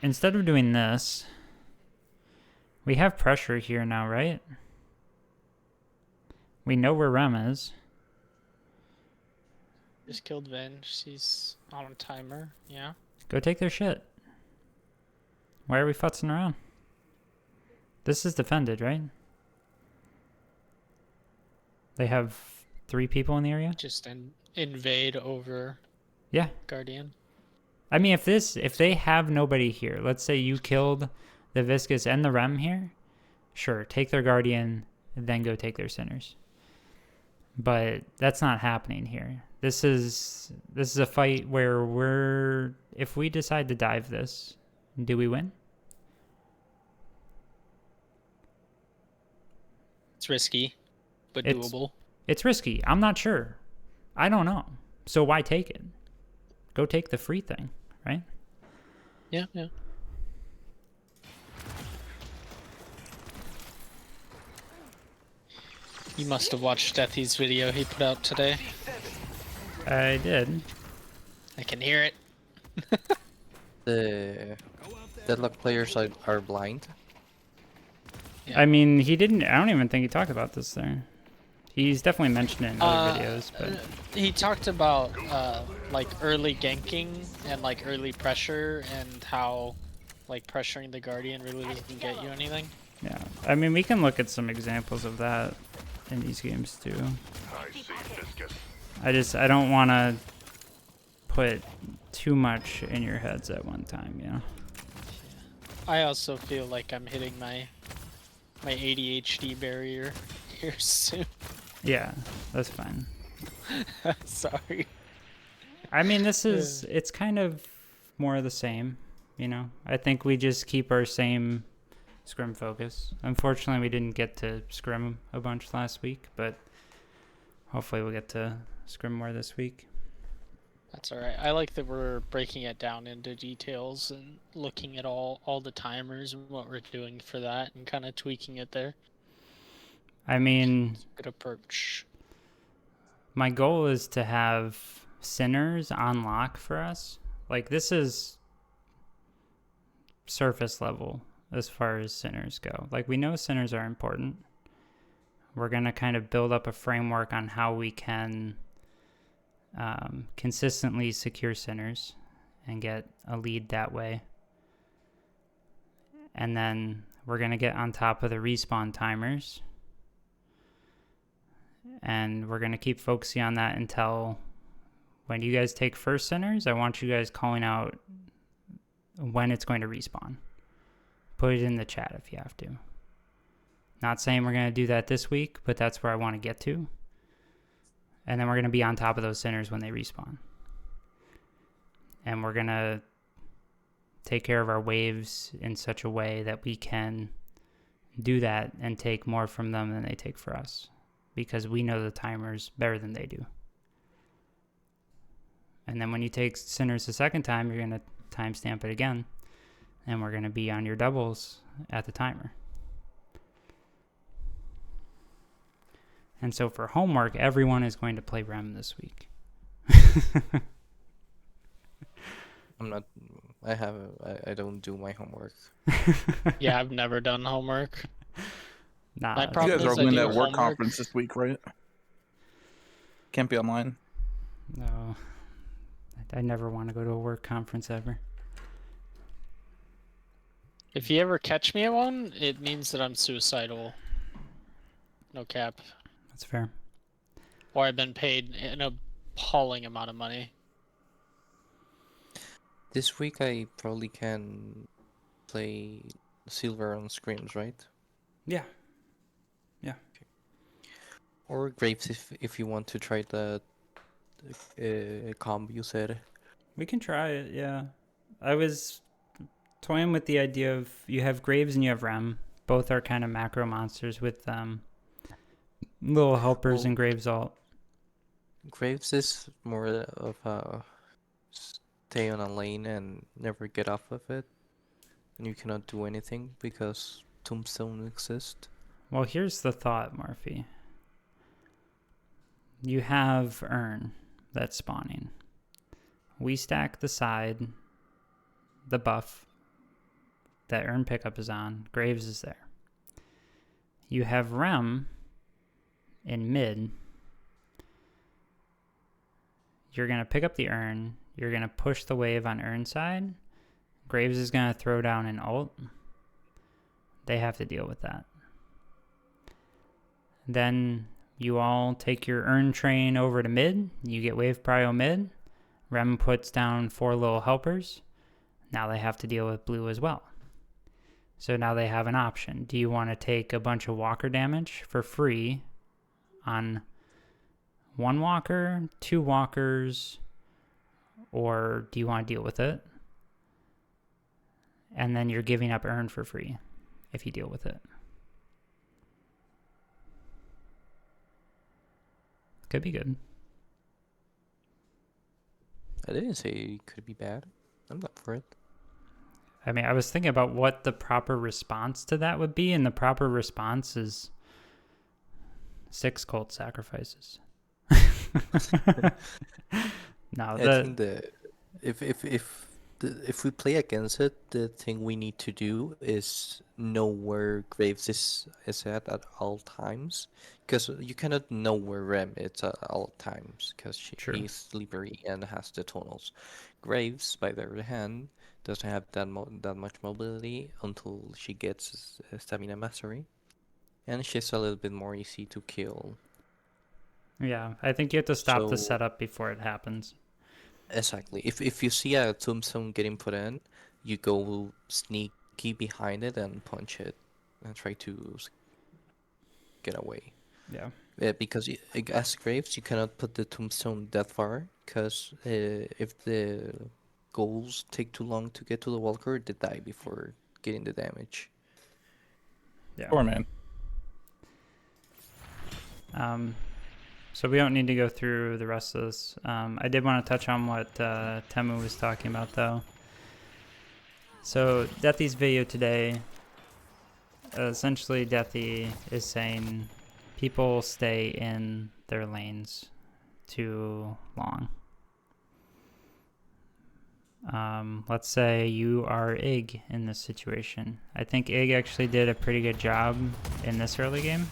S1: instead of doing this, we have pressure here now, right? We know where Rem is.
S3: Just killed Vin. She's on a timer. Yeah.
S1: Go take their shit. Why are we futzing around? This is defended, right? They have 3 people in the area?
S3: Just invade over
S1: Yeah.
S3: Guardian.
S1: I mean, if they have nobody here, let's say you killed the Viscous and the Rem here, sure, take their Guardian, then go take their Sinners. But that's not happening here. This is a fight where if we decide to dive this, do we win?
S3: It's risky, but doable.
S1: It's risky. I'm not sure. I don't know. So why take it? Go take the free thing, right?
S3: Yeah, yeah. You must have watched Deathy's video he put out today.
S1: I did.
S3: I can hear it.
S5: The Deadlock players are blind.
S3: Yeah.
S1: I mean, he didn't. I don't even think he talked about this there. He's definitely mentioned it in other videos, but
S3: He talked about like early ganking and like early pressure and how like pressuring the Guardian really doesn't get you anything.
S1: yeah. I mean, we can look at some examples of that in these games too.
S8: I see Viscous.
S1: I don't want to put too much in your heads at one time, you know.
S3: I also feel like I'm hitting my ADHD barrier here soon.
S1: Yeah, that's fine.
S3: Sorry.
S1: I mean, it's kind of more of the same, you know. I think we just keep our same scrim focus. Unfortunately, we didn't get to scrim a bunch last week, but hopefully we'll get to scrim more this week.
S3: That's alright. I like that we're breaking it down into details and looking at all the timers and what we're doing for that and kind of tweaking it there.
S1: I mean,
S3: Good approach.
S1: my goal is to have Sinners on lock for us. Like, this is surface level as far as Sinners go. Like, we know Sinners are important. We're going to kind of build up a framework on how we can consistently secure Sinners and get a lead that way. And then we're going to get on top of the respawn timers. And we're going to keep focusing on that until when you guys take first Sinners, I want you guys calling out when it's going to respawn. Put it in the chat if you have to. Not saying we're going to do that this week, but that's where I want to get to. And then we're going to be on top of those Sinners when they respawn. And we're going to take care of our waves in such a way that we can do that and take more from them than they take for us. Because we know the timers better than they do. And then when you take Sinners the second time, you're going to timestamp it again. And we're going to be on your doubles at the timer. And so for homework, everyone is going to play Rem this week.
S5: I don't do my homework.
S3: Yeah, I've never done homework.
S1: Nah,
S3: My
S2: You
S3: problem
S2: guys are
S3: is I
S2: going
S3: do
S2: to work
S3: homework.
S2: conference this week, right? Can't be online.
S1: no. I never want to go to a work conference ever.
S3: If you ever catch me at one, it means that I'm suicidal. No cap.
S1: That's fair.
S3: Or I've been paid an appalling amount of money.
S5: This week I probably can play silver on scrims, right?
S1: Yeah. Yeah.
S5: Or Graves if you want to try the combo you said.
S1: We can try it, yeah. I was toying with the idea of you have Graves and you have Rem. Both are kind of macro monsters with little helpers
S5: Well,
S1: and Graves ult.
S5: Graves is more of a stay on a lane and never get off of it. And you cannot do anything because Tombstone exists.
S1: Well, here's the thought, Morphe. You have Urn that's spawning. We stack the side, the buff that Urn pickup is on. Graves is there. You have Rem in mid. You're going to pick up the Urn. You're going to push the wave on Urn side. Graves is going to throw down an ult. They have to deal with that. Then you all take your Urn train over to mid. You get wave prio mid. Rem puts down 4 little helpers. Now they have to deal with blue as well. So now they have an option. Do you want to take a bunch of walker damage for free on 1 walker, 2 walkers, or do you want to deal with it? And then you're giving up Urn for free if you deal with it. Could be good.
S5: I didn't say it could be bad. I'm not for it.
S1: I mean, I was thinking about what the proper response to that would be, and the proper response is 6 cult sacrifices. No,
S5: I think if we play against it, the thing we need to do is know where Graves is at all times, because you cannot know where Rem is at all times, because he's slippery and has the tunnels. Graves, by the other hand, doesn't have that much mobility until she gets stamina mastery, and she's a little bit more easy to kill.
S1: Yeah, I think you have to stop the
S5: So-
S1: setup before it happens.
S5: Exactly. If you see a tombstone getting put in, you go sneaky behind it and punch it, and try to get away.
S1: Yeah.
S5: Because as Graves, you cannot put the tombstone that far, because if the goals take too long to get to the walker, they die before getting the damage.
S1: Yeah.
S2: Poor man.
S1: So we don't need to go through the rest of this. I did want to touch on what Temu was talking about, though. So Deathy's video today, essentially Deathy is saying people stay in their lanes too long. Let's say you are Ig in this situation. I think Ig actually did a pretty good job in this early game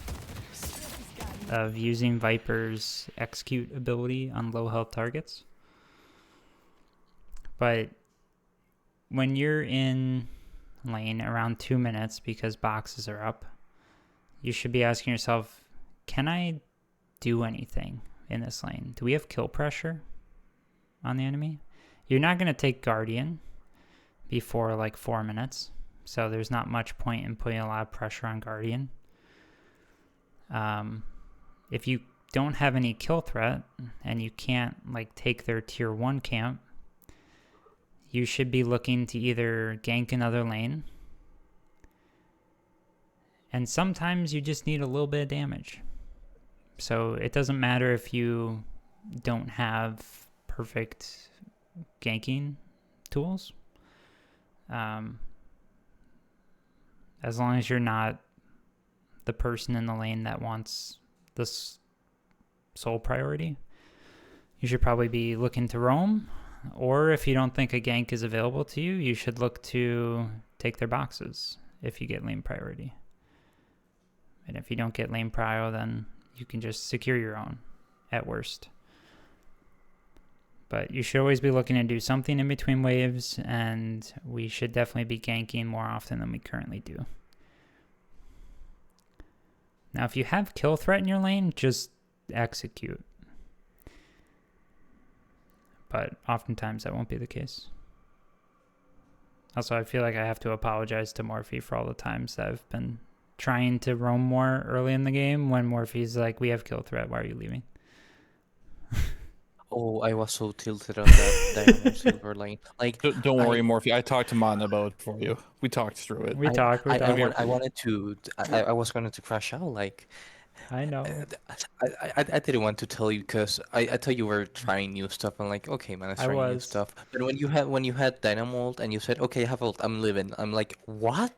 S1: of using Viper's execute ability on low health targets. But when you're in lane around 2 minutes because boxes are up, you should be asking yourself, can I do anything in this lane? Do we have kill pressure on the enemy? You're not going to take Guardian before like 4 minutes, so there's not much point in putting a lot of pressure on Guardian. If you don't have any kill threat and you can't like take their tier 1 camp, you should be looking to either gank another lane, and sometimes you just need a little bit of damage. So it doesn't matter if you don't have perfect ganking tools. As long as you're not the person in the lane that wants this sole priority, you should probably be looking to roam, or if you don't think a gank is available to you, you should look to take their boxes if you get lane priority. And if you don't get lane prio, then you can just secure your own at worst. But you should always be looking to do something in between waves, and we should definitely be ganking more often than we currently do. Now, if you have kill threat in your lane, just execute. But oftentimes that won't be the case. Also, I feel like I have to apologize to Morphe for all the times that I've been trying to roam more early in the game when Morphe's like, we have kill threat, why are you leaving?
S5: Oh, I was so tilted on that Dynamo Silver lane. Like,
S2: Don't worry,
S5: I,
S2: Morphe. I talked to Mana about it for you. We talked through it.
S1: We talked.
S5: I wanted to, I was going to crash out. Like,
S1: I know.
S5: I didn't want to tell you because I thought you were trying new stuff. I'm like, okay, man, it's
S1: I
S5: trying new
S1: was.
S5: stuff. But when you had Dynamo ult and you said, okay, I have ult, I'm living. I'm like, what?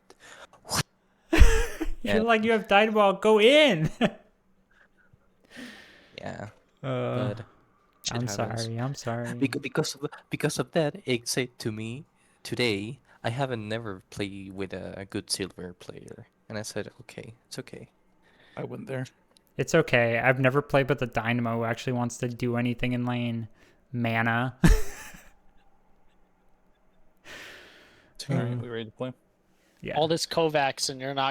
S1: You're like, you have Dynamo, go in.
S5: Yeah.
S1: Uh,
S5: But
S1: I'm
S5: shit happens.
S1: sorry.
S5: Because of that, it said to me today, I haven't never played with a good silver player, and I said, okay, it's okay.
S2: I went there.
S1: It's okay. I've never played with the Dynamo who actually wants to do anything in lane. Mana.
S2: All right, we ready to play?
S1: Yeah.
S3: All this Kovacs and you're not